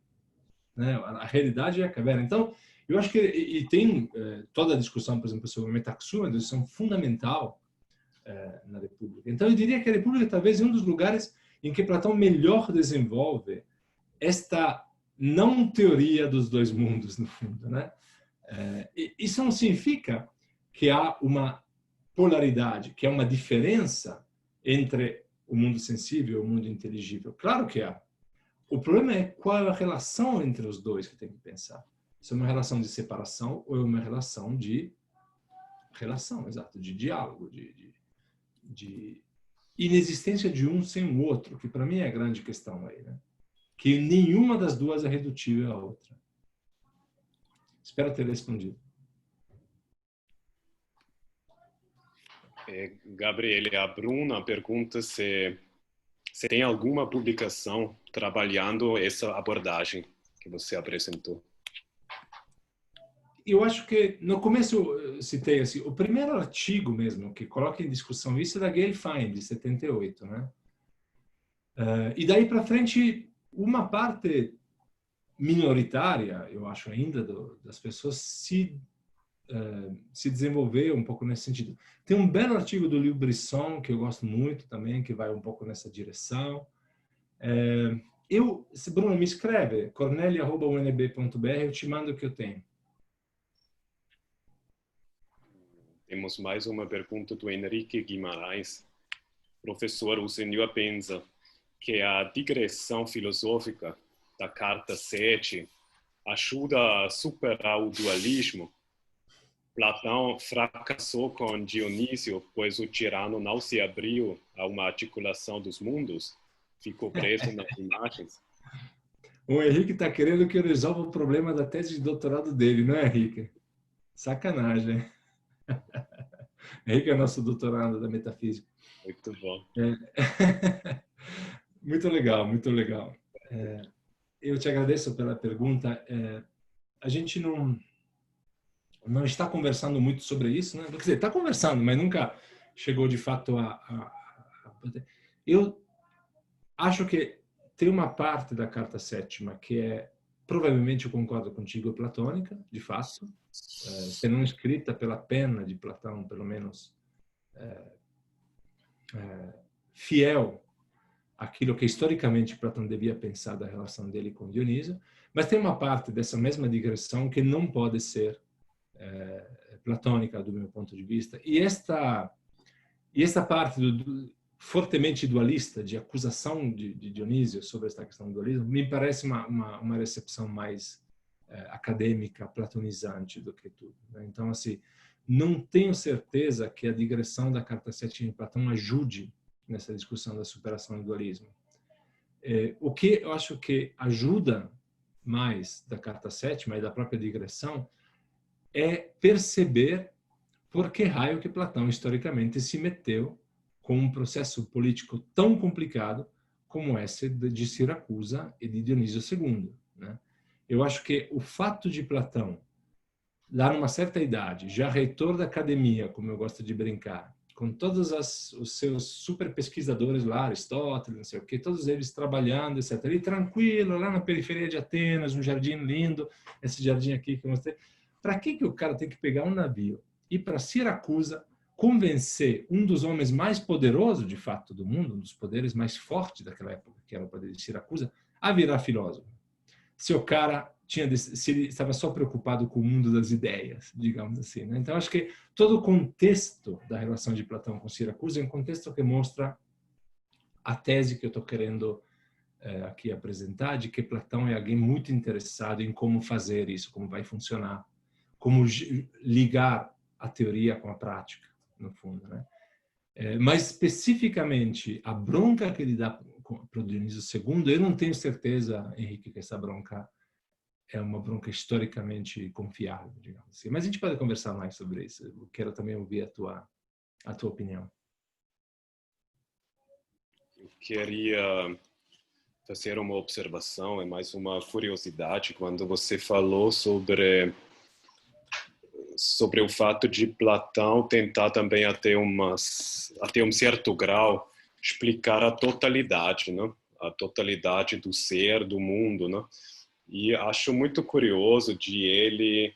né? A realidade é a caverna. Então, eu acho que e tem toda a discussão, por exemplo, sobre o metaxuma, uma discussão fundamental na República. Então, eu diria que a República talvez é um dos lugares em que Platão melhor desenvolve esta não teoria dos dois mundos, no fundo, né? Isso não significa que há uma polaridade, que há uma diferença entre o mundo sensível e o mundo inteligível. Claro que há. O problema é qual é a relação entre os dois que tem que pensar. Se é uma relação de separação ou é uma relação de exato, de diálogo, de inexistência de um sem o outro, que para mim é a grande questão aí, né? Que nenhuma das duas é redutível à outra. Espero ter respondido. Gabriele, a Bruna pergunta se tem alguma publicação trabalhando essa abordagem que você apresentou. Eu acho que no começo eu citei assim, o primeiro artigo mesmo que coloca em discussão isso é da Gayle Fine, de 78, né? E daí para frente, uma parte minoritária, eu acho ainda, das pessoas se desenvolver um pouco nesse sentido. Tem um belo artigo do Liu Brisson, que eu gosto muito também, que vai um pouco nessa direção. Se Bruno me escreve, cornelia@unb.br, eu te mando o que eu tenho. Temos mais uma pergunta do Henrique Guimarães. Professor, o senhor pensa que a digressão filosófica da carta 7 ajuda a superar o dualismo? Platão fracassou com Dionísio, pois o tirano não se abriu a uma articulação dos mundos, ficou preso nas imagens. O Henrique está querendo que eu resolva o problema da tese de doutorado dele, não é, Henrique? Sacanagem. Henrique é nosso doutorado da metafísica. Muito bom. Muito legal, muito legal. Eu te agradeço pela pergunta. A gente não está conversando muito sobre isso, né? Quer dizer, está conversando, mas nunca chegou de fato Eu acho que tem uma parte da carta 7ª que provavelmente eu concordo contigo, platônica, de fato, se não escrita pela pena de Platão, pelo menos fiel àquilo que historicamente Platão devia pensar da relação dele com Dionísio, mas tem uma parte dessa mesma digressão que não pode ser platônica do meu ponto de vista. E esta parte fortemente dualista, de acusação de Dionísio sobre esta questão do dualismo, me parece uma recepção mais acadêmica, platonizante do que tudo, né? Então, assim, não tenho certeza que a digressão da carta 7 de Platão ajude nessa discussão da superação do dualismo. O que eu acho que ajuda mais da carta 7ª e da própria digressão é perceber por que raio que Platão historicamente se meteu com um processo político tão complicado como esse de Siracusa e de Dionísio II, né? Eu acho que o fato de Platão, lá numa certa idade, já reitor da academia, como eu gosto de brincar, com todos os seus super pesquisadores lá, Aristóteles, não sei o quê, todos eles trabalhando, etc. E tranquilo, lá na periferia de Atenas, um jardim lindo, esse jardim aqui que eu mostrei. Para que o cara tem que pegar um navio, ir para Siracusa, convencer um dos homens mais poderosos, de fato, do mundo, um dos poderes mais fortes daquela época, que era o poder de Siracusa, a virar filósofo? Se o cara se ele estava só preocupado com o mundo das ideias, digamos assim, né? Então, acho que todo o contexto da relação de Platão com Siracusa é um contexto que mostra a tese que eu estou querendo aqui apresentar, de que Platão é alguém muito interessado em como fazer isso, como vai funcionar, como ligar a teoria com a prática, no fundo, né? Mas, especificamente, a bronca que ele dá para o Dionísio II, eu não tenho certeza, Henrique, que essa bronca é uma bronca historicamente confiável, digamos assim. Mas a gente pode conversar mais sobre isso. Eu quero também ouvir a tua opinião. queria fazer uma observação, é mais uma curiosidade, quando você falou sobre o fato de Platão tentar também até um certo grau explicar a totalidade, né? A totalidade do ser, do mundo, né? E acho muito curioso de ele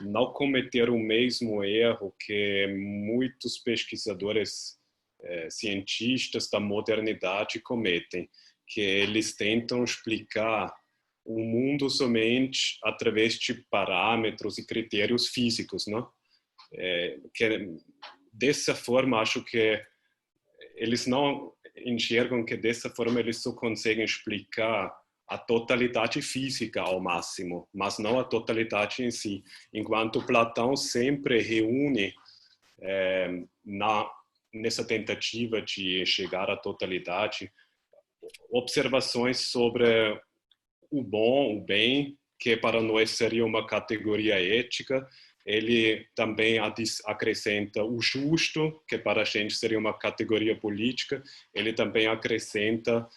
não cometer o mesmo erro que muitos pesquisadores, cientistas da modernidade cometem, que eles tentam explicar o mundo somente através de parâmetros e critérios físicos, né? Que dessa forma acho que eles não enxergam que dessa forma eles só conseguem explicar a totalidade física ao máximo, mas não a totalidade em si. Enquanto Platão sempre reúne nessa tentativa de chegar à totalidade observações sobre o bom, o bem, que para nós seria uma categoria ética. Ele também acrescenta o justo, que para a gente seria uma categoria política. Ele também acrescenta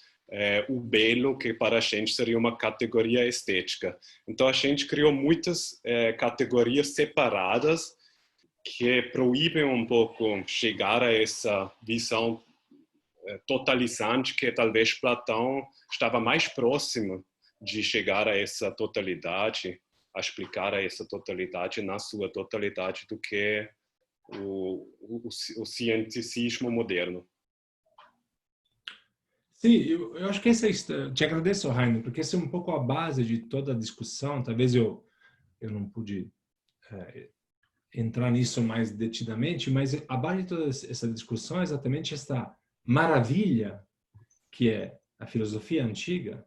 o belo, que para a gente seria uma categoria estética. Então a gente criou muitas categorias separadas que proíbem um pouco chegar a essa visão totalizante, que talvez Platão estava mais próximo de chegar a essa totalidade, a explicar a essa totalidade na sua totalidade, do que o cientificismo moderno. Sim, eu acho que te agradeço, Rainer, porque essa é um pouco a base de toda a discussão. Talvez eu não pude entrar nisso mais detidamente, mas a base de toda essa discussão é exatamente esta maravilha que é a filosofia antiga,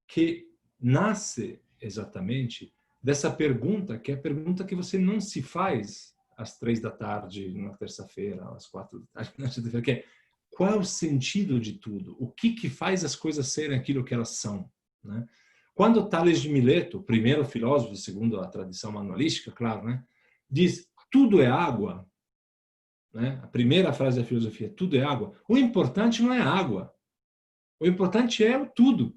que nasce exatamente dessa pergunta, que é a pergunta que você não se faz às 3 da tarde, na terça-feira, às 4 da tarde, na terça-feira, que é: qual é o sentido de tudo? O que faz as coisas serem aquilo que elas são? Né? Quando Tales de Mileto, o primeiro filósofo, segundo a tradição manualística, claro, né, diz tudo é água, né? A primeira frase da filosofia, tudo é água, o importante não é a água, o importante é o tudo.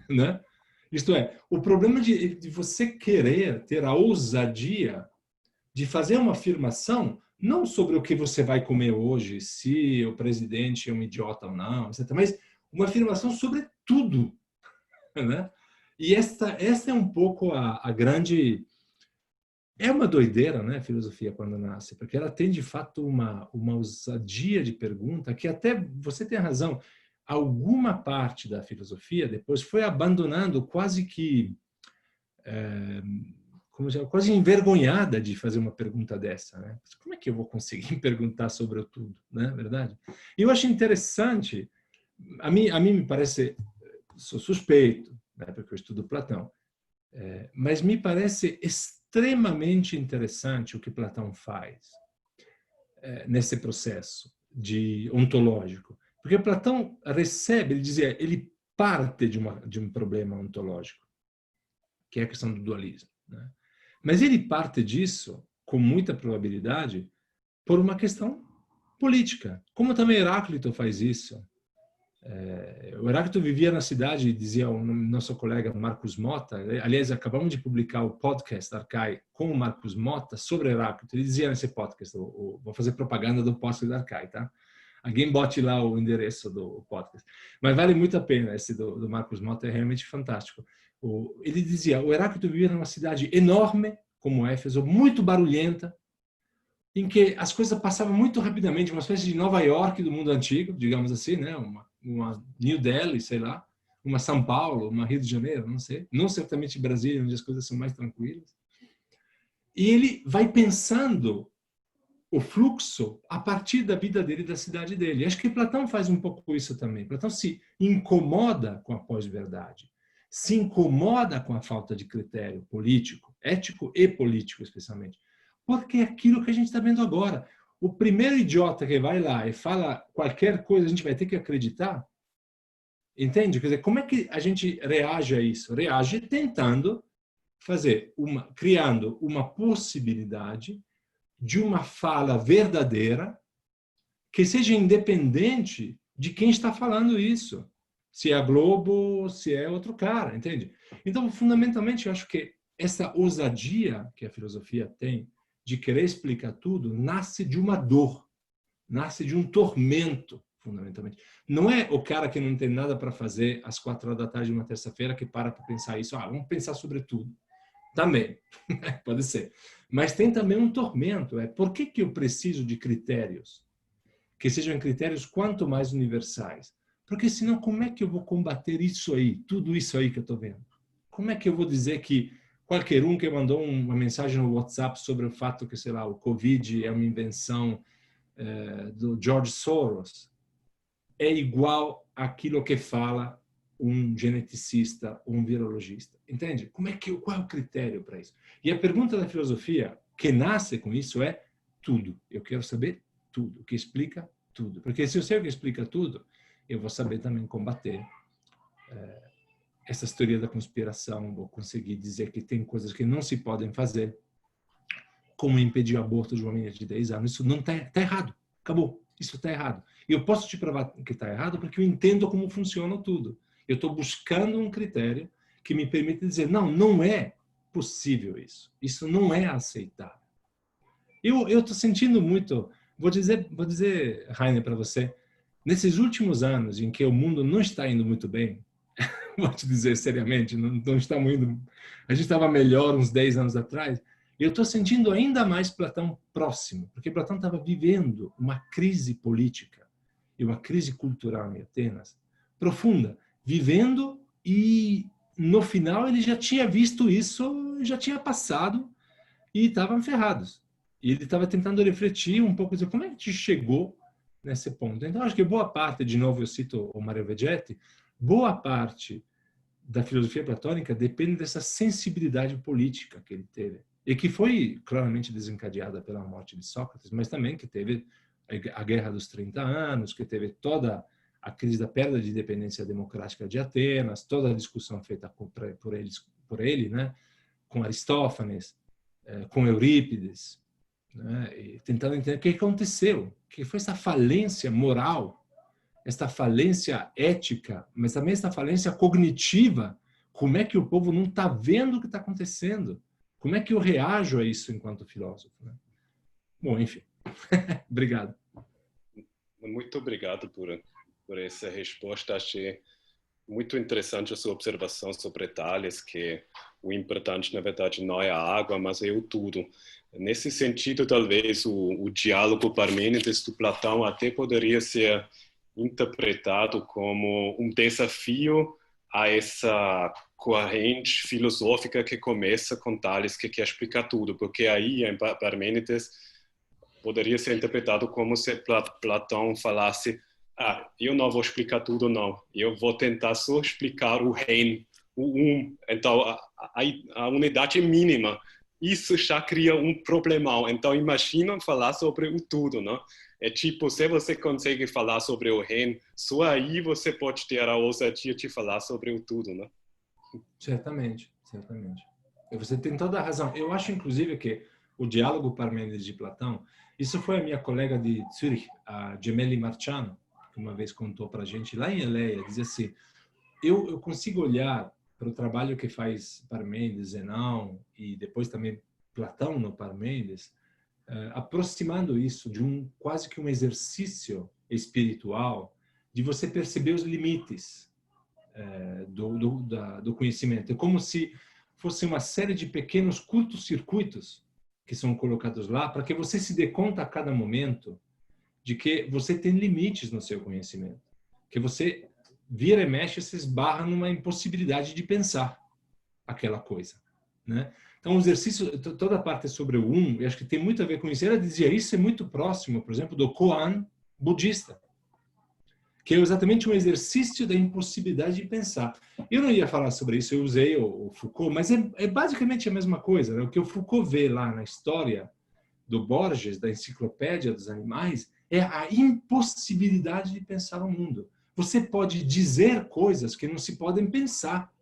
Né? Isto é, o problema de você querer ter a ousadia de fazer uma afirmação não sobre o que você vai comer hoje, se o presidente é um idiota ou não, etc., mas uma afirmação sobre tudo. Né? E esta é um pouco a grande... É uma doideira, né, a filosofia, quando nasce, porque ela tem, de fato, uma ousadia de pergunta que até, você tem razão, alguma parte da filosofia depois foi abandonando quase que... quase envergonhada de fazer uma pergunta dessa, né? Como é que eu vou conseguir perguntar sobre o tudo, né? Verdade? E eu acho interessante, a mim me parece, sou suspeito, né, porque eu estudo Platão, mas me parece extremamente interessante o que Platão faz nesse processo ontológico, porque Platão recebe, ele dizia, ele parte de um problema ontológico, que é a questão do dualismo, né? Mas ele parte disso, com muita probabilidade, por uma questão política. Como também Heráclito faz isso. O Heráclito vivia na cidade, dizia o nosso colega Marcos Mota, aliás, acabamos de publicar o podcast Arcai com o Marcos Mota sobre Heráclito. Ele dizia nesse podcast, vou fazer propaganda do podcast da Arcai, tá? Alguém bote lá o endereço do podcast. Mas vale muito a pena, esse do Marcos Mota é realmente fantástico. Ele dizia, o Heráclito vivia numa cidade enorme, como Éfeso, muito barulhenta, em que as coisas passavam muito rapidamente, uma espécie de Nova York do mundo antigo, digamos assim, né? Uma New Delhi, sei lá, uma São Paulo, uma Rio de Janeiro, não sei. Não certamente Brasília, onde as coisas são mais tranquilas. E ele vai pensando o fluxo a partir da vida dele, da cidade dele. Acho que Platão faz um pouco isso também. Platão se incomoda com a pós-verdade, se incomoda com a falta de critério político, ético e político especialmente, porque é aquilo que a gente está vendo agora. O primeiro idiota que vai lá e fala qualquer coisa, a gente vai ter que acreditar. Entende? Quer dizer, como é que a gente reage a isso? Reage tentando criando uma possibilidade de uma fala verdadeira que seja independente de quem está falando isso. Se é a Globo, se é outro cara, entende? Então, fundamentalmente, eu acho que essa ousadia que a filosofia tem de querer explicar tudo nasce de uma dor, nasce de um tormento, fundamentalmente. Não é o cara que não tem nada para fazer às 4 horas da tarde de uma terça-feira que para pensar isso. Vamos pensar sobre tudo. Também, pode ser. Mas tem também um tormento. Por que eu preciso de critérios? Que sejam critérios quanto mais universais. Porque senão como é que eu vou combater isso aí, tudo isso aí que eu estou vendo? Como é que eu vou dizer que qualquer um que mandou uma mensagem no WhatsApp sobre o fato que, sei lá, o Covid é uma invenção do George Soros, é igual àquilo que fala um geneticista ou um virologista? Entende? Qual é o critério para isso? E a pergunta da filosofia que nasce com isso é tudo. Eu quero saber tudo, o que explica tudo. Porque se eu sei o que explica tudo, eu vou saber também combater essas teorias da conspiração, vou conseguir dizer que tem coisas que não se podem fazer, como impedir o aborto de uma menina de 10 anos. Isso não está errado. Acabou. Isso está errado. E eu posso te provar que está errado porque eu entendo como funciona tudo. Eu estou buscando um critério que me permite dizer, não é possível isso. Isso não é aceitável. Eu estou sentindo muito... Vou dizer, Rainer, para você, nesses últimos anos em que o mundo não está indo muito bem, vou te dizer seriamente, não está indo... A gente estava melhor uns 10 anos atrás. Eu estou sentindo ainda mais Platão próximo, porque Platão estava vivendo uma crise política e uma crise cultural em Atenas profunda, vivendo, e no final ele já tinha visto isso, já tinha passado e estavam ferrados. E ele estava tentando refletir um pouco, dizer, como é que a gente chegou nesse ponto? Então, acho que boa parte, de novo eu cito o Mario Vegetti, boa parte da filosofia platônica depende dessa sensibilidade política que ele teve. E que foi claramente desencadeada pela morte de Sócrates, mas também que teve a Guerra dos 30 Anos, que teve toda a crise da perda de independência democrática de Atenas, toda a discussão feita por ele, né, com Aristófanes, com Eurípides, né, e tentando entender o que aconteceu, que foi essa falência moral, esta falência ética, mas também essa falência cognitiva. Como é que o povo não está vendo o que está acontecendo? Como é que eu reajo a isso enquanto filósofo? Né? Bom, enfim. Obrigado. Muito obrigado por essa resposta. Achei muito interessante a sua observação sobre Tales, que o importante, na verdade, não é a água, mas é o tudo. Nesse sentido, talvez o diálogo Parmênides do Platão até poderia ser interpretado como um desafio a essa corrente filosófica que começa com Tales, que quer explicar tudo, porque aí em Parmênides poderia ser interpretado como se Platão falasse: eu não vou explicar tudo, não, eu vou tentar só explicar o reino, o então a unidade é mínima. Isso já cria um problemão. Então imagina falar sobre o tudo, não? É tipo, se você consegue falar sobre o reino, só aí você pode ter a ousadia de falar sobre o tudo, né? Certamente, certamente. Você tem toda a razão. Eu acho, inclusive, que o diálogo Parmênides de Platão, isso foi a minha colega de Zurich, a Gemelli Marciano, que uma vez contou para a gente lá em Eleia, dizia assim, eu consigo olhar para o trabalho que faz Parmênides, Zenão, e depois também Platão no Parmênides, aproximando isso de quase que um exercício espiritual de você perceber os limites do conhecimento. É como se fosse uma série de pequenos curtos-circuitos que são colocados lá para que você se dê conta a cada momento de que você tem limites no seu conhecimento, que você vira e mexe, se esbarra numa impossibilidade de pensar aquela coisa, né? Então, o exercício, toda a parte sobre o eu acho que tem muito a ver com isso. Ela dizia, isso é muito próximo, por exemplo, do Koan budista, que é exatamente um exercício da impossibilidade de pensar. Eu não ia falar sobre isso, eu usei o Foucault, mas é basicamente a mesma coisa, né? O que o Foucault vê lá na história do Borges, da Enciclopédia dos Animais, é a impossibilidade de pensar o mundo. Você pode dizer coisas que não se podem pensar,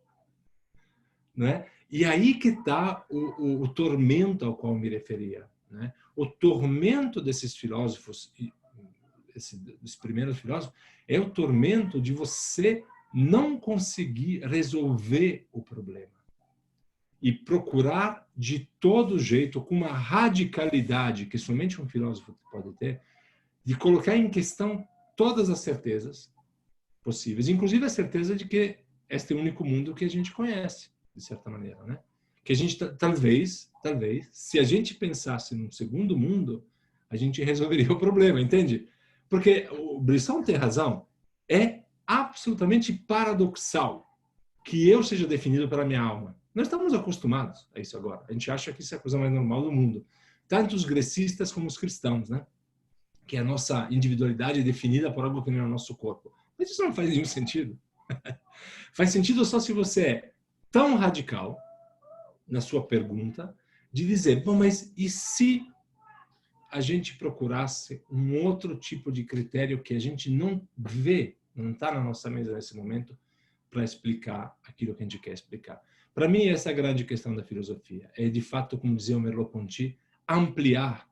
né? E aí que está o tormento ao qual me referia, né? O tormento desses filósofos dos primeiros filósofos, é o tormento de você não conseguir resolver o problema e procurar de todo jeito, com uma radicalidade que somente um filósofo pode ter, de colocar em questão todas as certezas possíveis, inclusive a certeza de que este é o único mundo que a gente conhece, de certa maneira, né? Que a gente talvez, se a gente pensasse num segundo mundo, a gente resolveria o problema, entende? Porque o Brisson tem razão, é absolutamente paradoxal que eu seja definido pela minha alma. Nós estamos acostumados a isso agora. A gente acha que isso é a coisa mais normal do mundo. Tanto os grecistas como os cristãos, né? Que a nossa individualidade é definida por algo que não é o nosso corpo. Mas isso não faz nenhum sentido. Faz sentido só se você é tão radical na sua pergunta de dizer, bom, mas e se a gente procurasse um outro tipo de critério que a gente não vê, não está na nossa mesa nesse momento, para explicar aquilo que a gente quer explicar? Para mim, essa é a grande questão da filosofia. É, de fato, como dizia o Merleau-Ponty, ampliar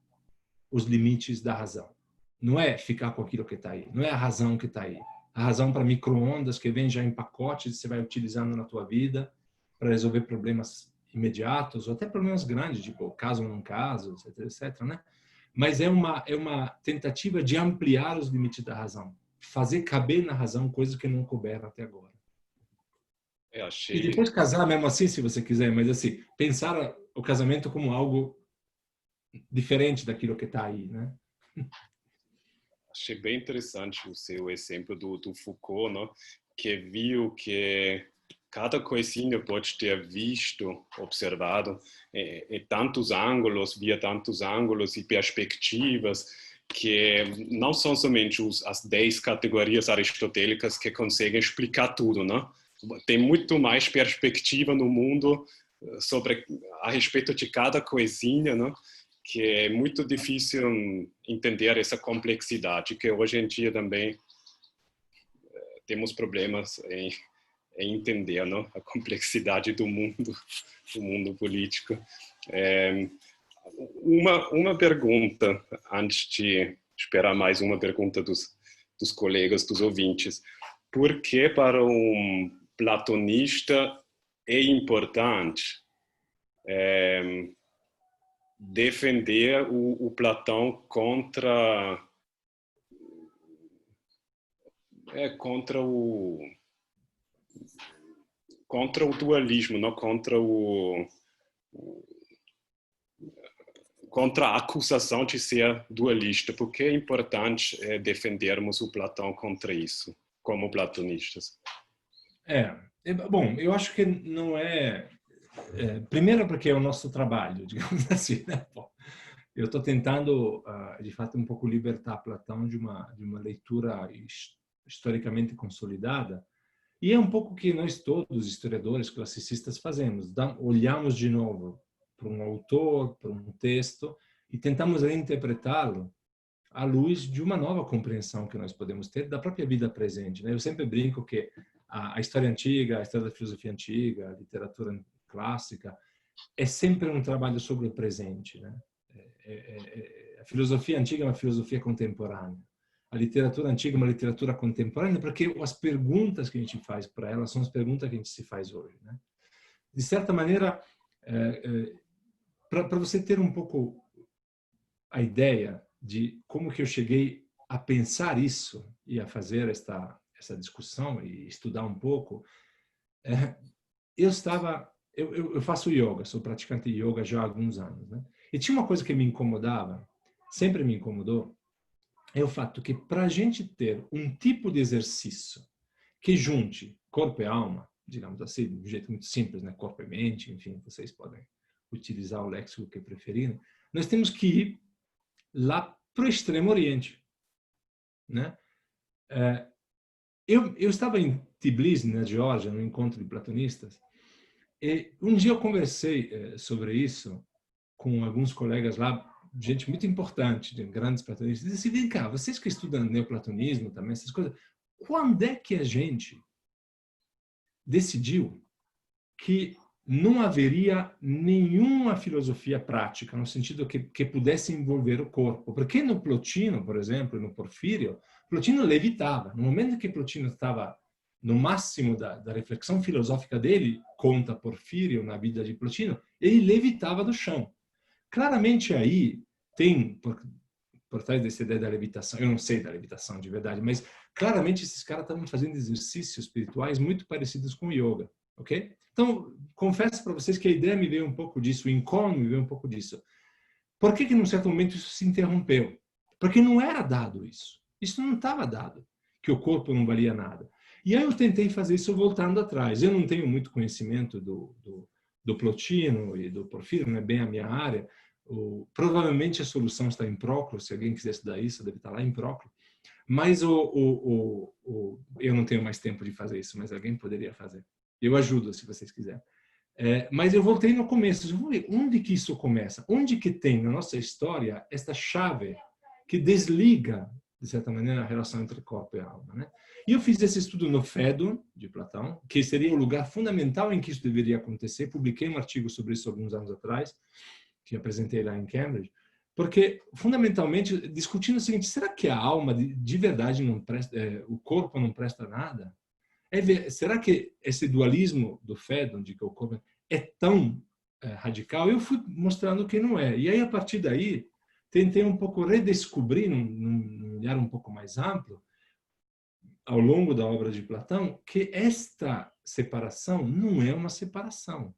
os limites da razão. Não é ficar com aquilo que está aí. Não é a razão que está aí. A razão para micro-ondas que vem já em pacotes que você vai utilizando na tua vida para resolver problemas imediatos ou até problemas grandes, tipo caso ou não caso, etc, né? Mas é uma tentativa de ampliar os limites da razão. Fazer caber na razão coisas que não couberam até agora. E depois casar mesmo assim, se você quiser, mas assim, pensar o casamento como algo diferente daquilo que está aí, né? Achei bem interessante o seu exemplo do Foucault, né? Que viu que cada coisinha pode ter visto, observado, tantos ângulos, via tantos ângulos e perspectivas, que não são somente as 10 categorias aristotélicas que conseguem explicar tudo, né? Tem muito mais perspectiva no mundo a respeito de cada coisinha, né? Que é muito difícil entender essa complexidade, que hoje em dia também temos problemas em entender, não? A complexidade do mundo político. Uma pergunta, antes de esperar mais uma pergunta dos colegas, dos ouvintes. Por que para um platonista é importante defender o Platão contra o dualismo, não? Contra a acusação de ser dualista? Por que é importante defendermos o Platão contra isso, como platonistas? Bom, eu acho que não primeiro porque é o nosso trabalho, digamos assim, né? Bom, eu estou tentando, de fato, um pouco libertar Platão de uma leitura historicamente consolidada, e é um pouco o que nós todos, historiadores, classicistas, fazemos. Olhamos de novo para um autor, para um texto, e tentamos reinterpretá-lo à luz de uma nova compreensão que nós podemos ter da própria vida presente, né? Eu sempre brinco que a história antiga, a história da filosofia antiga, a literatura clássica, é sempre um trabalho sobre o presente, né? A filosofia antiga é uma filosofia contemporânea. A literatura antiga é uma literatura contemporânea porque as perguntas que a gente faz para ela são as perguntas que a gente se faz hoje, né? De certa maneira, para você ter um pouco a ideia de como que eu cheguei a pensar isso e a fazer essa discussão e estudar um pouco, eu faço yoga, sou praticante de yoga já há alguns anos, né? E tinha uma coisa que me incomodava, sempre me incomodou, é o fato que para a gente ter um tipo de exercício que junte corpo e alma, digamos assim, de um jeito muito simples, né? Corpo e mente, enfim, vocês podem utilizar o léxico que preferirem, nós temos que ir lá para o Extremo Oriente, né? Eu estava em Tbilisi, na Geórgia, no encontro de platonistas, e um dia eu conversei sobre isso com alguns colegas lá, gente muito importante, de grandes platonistas, e disse assim, vem cá, vocês que estudam neoplatonismo também, essas coisas, quando é que a gente decidiu que não haveria nenhuma filosofia prática, no sentido que pudesse envolver o corpo. Porque no Plotino, por exemplo, no Porfírio, Plotino levitava. No momento que Plotino estava no máximo da reflexão filosófica dele, conta Porfírio na vida de Plotino, ele levitava do chão. Claramente aí tem, por trás dessa ideia da levitação, eu não sei da levitação de verdade, mas claramente esses caras estavam fazendo exercícios espirituais muito parecidos com o yoga, ok? Então, confesso para vocês que a ideia me veio um pouco disso, o incômodo me veio um pouco disso. Por que num certo momento isso se interrompeu? Porque não era dado isso. Isso não estava dado, que o corpo não valia nada. E aí eu tentei fazer isso voltando atrás. Eu não tenho muito conhecimento do Plotino e do Porfírio, não é bem a minha área. Provavelmente a solução está em Proclo, se alguém quiser estudar isso, deve estar lá em Proclo. Mas eu não tenho mais tempo de fazer isso, mas alguém poderia fazer. Eu ajudo, se vocês quiserem. Mas eu voltei no começo. Eu vou ver onde que isso começa. Onde que tem na nossa história esta chave que desliga, de certa maneira, a relação entre corpo e alma, né? E eu fiz esse estudo no Phaedon, de Platão, que seria o lugar fundamental em que isso deveria acontecer. Publiquei um artigo sobre isso alguns anos atrás, que apresentei lá em Cambridge, porque, fundamentalmente, discutindo o seguinte, será que a alma de verdade não presta, o corpo não presta nada? Será que esse dualismo do Phaedon, de que o corpo é tão radical? Eu fui mostrando que não é. E aí, a partir daí, tentei um pouco redescobrir, num olhar um pouco mais amplo, ao longo da obra de Platão, que esta separação não é uma separação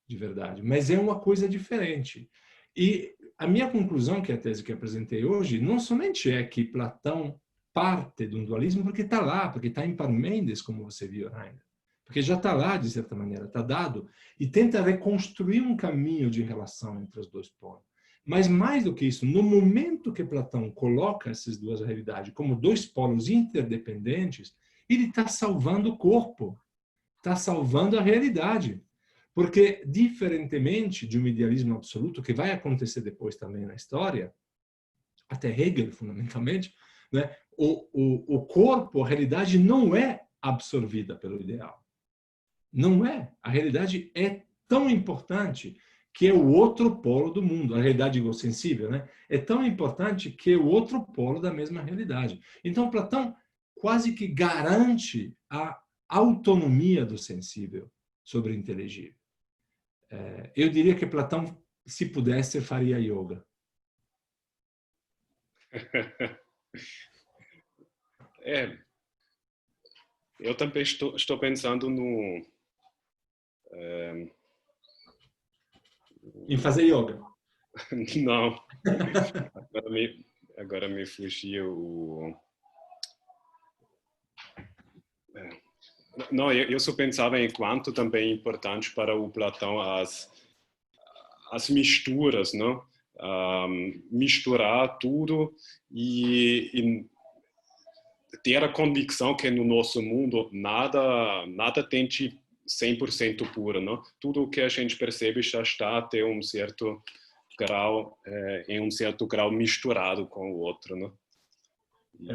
de verdade, mas é uma coisa diferente. E a minha conclusão, que é a tese que apresentei hoje, não somente é que Platão parte de um dualismo, porque está lá, porque está em Parmênides, como você viu ainda, porque já está lá, de certa maneira, está dado, e tenta reconstruir um caminho de relação entre os dois polos. Mas mais do que isso, no momento que Platão coloca essas duas realidades como dois polos interdependentes, ele está salvando o corpo, está salvando a realidade. Porque, diferentemente de um idealismo absoluto, que vai acontecer depois também na história, até Hegel, fundamentalmente, né, o corpo, a realidade, não é absorvida pelo ideal. Não é. A realidade é tão importante que é o outro polo do mundo. A realidade egossensível, né? É tão importante que é o outro polo da mesma realidade. Então, Platão quase que garante a autonomia do sensível sobre o inteligível. Eu diria que Platão, se pudesse, faria yoga. Eu também estou pensando no... Em fazer yoga. Não. Agora me fugiu o... Não, eu só pensava em quanto também é importante para o Platão as misturas, não? Misturar tudo e ter a convicção que no nosso mundo nada tem 100% puro, não? Tudo o que a gente percebe já está até um certo grau, em um certo grau misturado com o outro, não?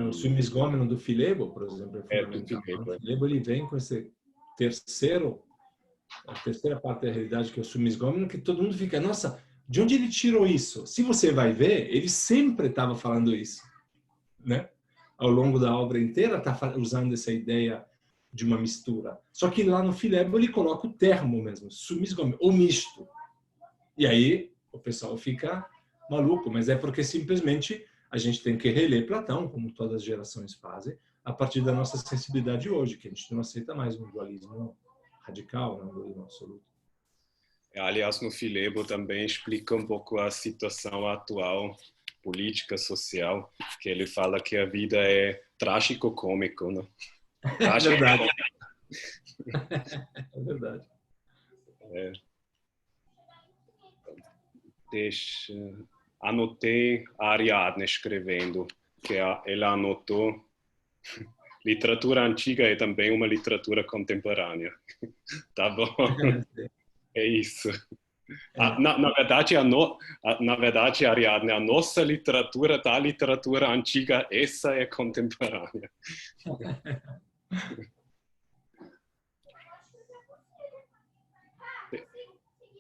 O sumisgômeno do Filebo, por exemplo, é fundamental. O Filebo ele vem com esse a terceira parte da realidade, que é o sumisgômeno, que todo mundo fica, nossa, de onde ele tirou isso? Se você vai ver, ele sempre estava falando isso, né? Ao longo da obra inteira está usando essa ideia de uma mistura. Só que lá no Filebo ele coloca o termo mesmo, sumisgômeno, ou misto. E aí o pessoal fica maluco, mas é porque simplesmente a gente tem que reler Platão, como todas as gerações fazem, a partir da nossa sensibilidade hoje, que a gente não aceita mais um dualismo radical, um dualismo absoluto. Aliás, no Filebo também explica um pouco a situação atual, política, social, que ele fala que a vida é trágico-cômico, né? É verdade. É verdade. Anotei a Ariadne escrevendo, que ela anotou literatura antiga é também uma literatura contemporânea. Tá bom? É isso. Na verdade, Ariadne, a nossa literatura da literatura antiga, essa é contemporânea.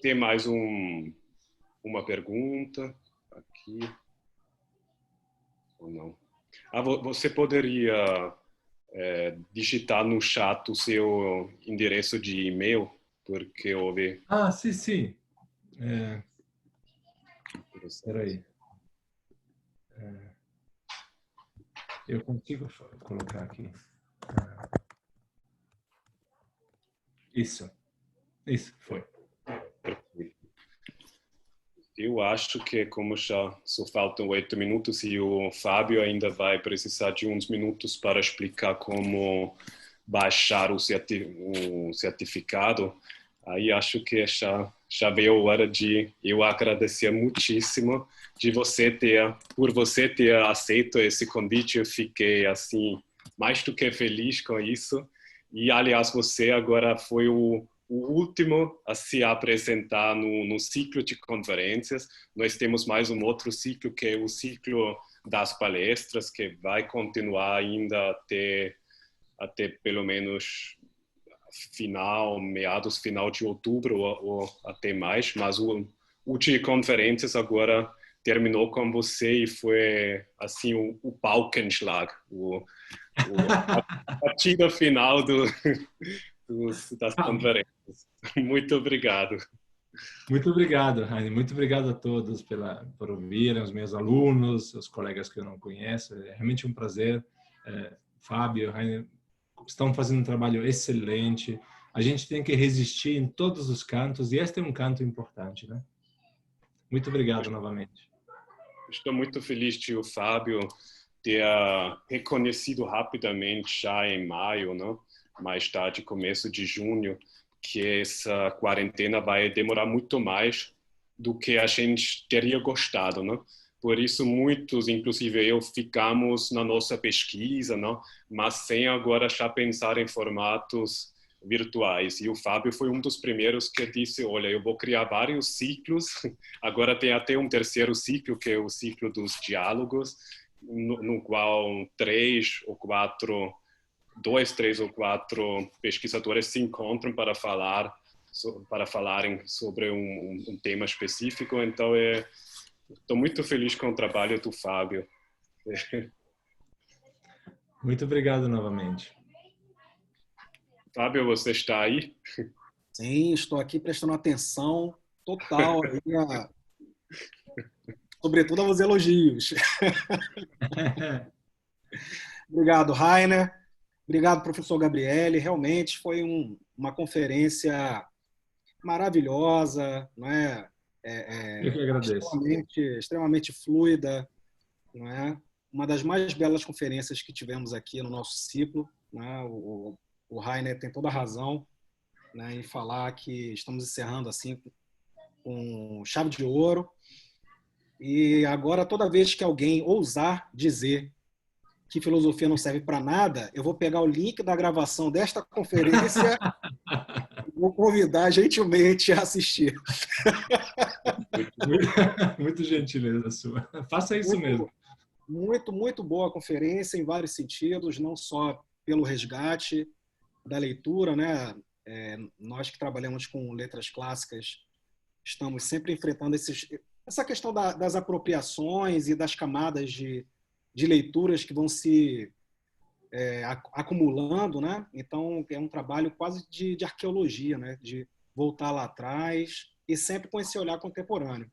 tem mais uma pergunta aqui? Ou não? Você poderia digitar no chat o seu endereço de e-mail? Porque houve... Ah, sim, sim. Espera aí. Eu consigo colocar aqui. Isso foi. Eu acho que, como já só faltam 8 minutos e o Fábio ainda vai precisar de uns minutos para explicar como baixar o certificado, aí acho que já veio a hora de eu agradecer muitíssimo por você ter aceito esse convite. Eu fiquei assim mais do que feliz com isso. E, aliás, você agora foi o último a se apresentar no ciclo de conferências. Nós temos mais um outro ciclo, que é o ciclo das palestras, que vai continuar ainda até pelo menos meados final de outubro ou até mais. Mas o de conferências agora terminou com você e foi assim o Paukenschlag, a partida final das conferências. Muito obrigado. Muito obrigado, Raine. Muito obrigado a todos por ouvirem, os meus alunos, os colegas que eu não conheço. É realmente um prazer. Fábio, Raine, estão fazendo um trabalho excelente. A gente tem que resistir em todos os cantos e este é um canto importante, né? Muito obrigado novamente. Estou muito feliz de o Fábio ter reconhecido rapidamente, já em maio, né? Mais tarde, começo de junho, que essa quarentena vai demorar muito mais do que a gente teria gostado, né? Por isso, muitos, inclusive eu, ficamos na nossa pesquisa, né? Mas sem agora já pensar em formatos virtuais. E o Fábio foi um dos primeiros que disse, olha, eu vou criar vários ciclos, agora tem até um terceiro ciclo, que é o ciclo dos diálogos, no qual 3 ou 4 pesquisadores se encontram para falarem sobre um tema específico. Então, estou muito feliz com o trabalho do Fábio. Muito obrigado novamente. Fábio, você está aí? Sim, estou aqui prestando atenção total, sobretudo aos elogios. Obrigado, Rainer. Obrigado, professor Gabriele. Realmente foi uma conferência maravilhosa, não é? Eu que agradeço. Extremamente fluida, não é? Uma das mais belas conferências que tivemos aqui no nosso ciclo, né? O Rainer tem toda a razão, né, em falar que estamos encerrando assim com chave de ouro. E agora, toda vez que alguém ousar dizer que filosofia não serve para nada, eu vou pegar o link da gravação desta conferência e vou convidar gentilmente a assistir. Muito gentileza sua. Faça isso mesmo. Muito boa a conferência em vários sentidos, não só pelo resgate da leitura, né? Nós que trabalhamos com letras clássicas estamos sempre enfrentando essa questão das apropriações e das camadas de leituras que vão se acumulando, né? Então é um trabalho quase de arqueologia, né? De voltar lá atrás e sempre com esse olhar contemporâneo,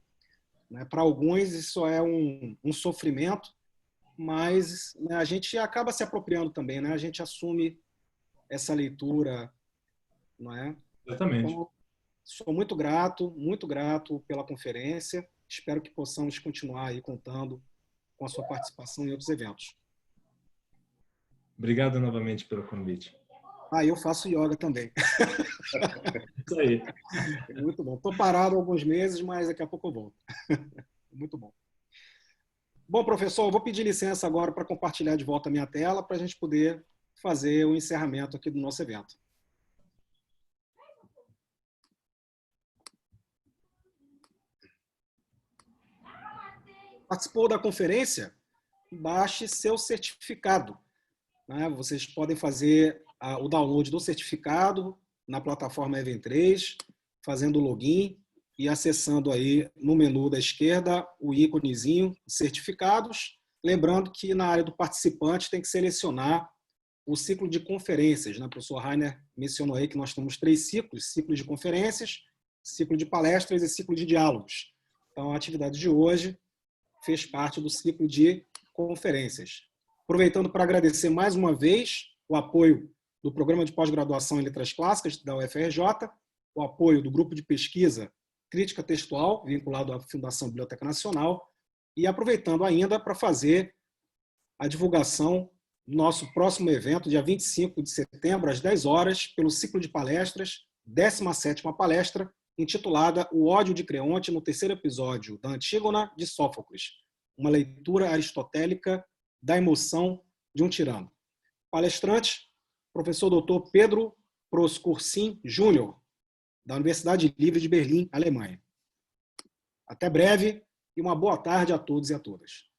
né? Para alguns isso é um sofrimento, mas, né, a gente acaba se apropriando também, né? A gente assume essa leitura, não é? Exatamente. Então, sou muito grato pela conferência. Espero que possamos continuar aí contando com a sua participação em outros eventos. Obrigado novamente pelo convite. Eu faço yoga também. Isso aí. Muito bom. Estou parado alguns meses, mas daqui a pouco eu volto. Muito bom. Bom, professor, eu vou pedir licença agora para compartilhar de volta a minha tela para a gente poder fazer o encerramento aqui do nosso evento. Participou da conferência? Baixe seu certificado, né? Vocês podem fazer o download do certificado na plataforma Event3, fazendo o login. e acessando aí no menu da esquerda o íconezinho certificados, lembrando que na área do participante tem que selecionar o ciclo de conferências, né? O professor Rainer mencionou aí que nós temos 3 ciclos: ciclo de conferências, ciclo de palestras e ciclo de diálogos. Então, a atividade de hoje fez parte do ciclo de conferências. Aproveitando para agradecer mais uma vez o apoio do Programa de Pós-Graduação em Letras Clássicas da UFRJ, o apoio do Grupo de Pesquisa Crítica Textual, vinculado à Fundação Biblioteca Nacional, e aproveitando ainda para fazer a divulgação do nosso próximo evento, dia 25 de setembro, às 10 horas, pelo ciclo de palestras, 17ª palestra, intitulada O Ódio de Creonte no 3º episódio da Antígona de Sófocles, uma leitura aristotélica da emoção de um tirano. Palestrante, professor Dr. Pedro Proscursin Júnior, da Universidade Livre de Berlim, Alemanha. Até breve e uma boa tarde a todos e a todas.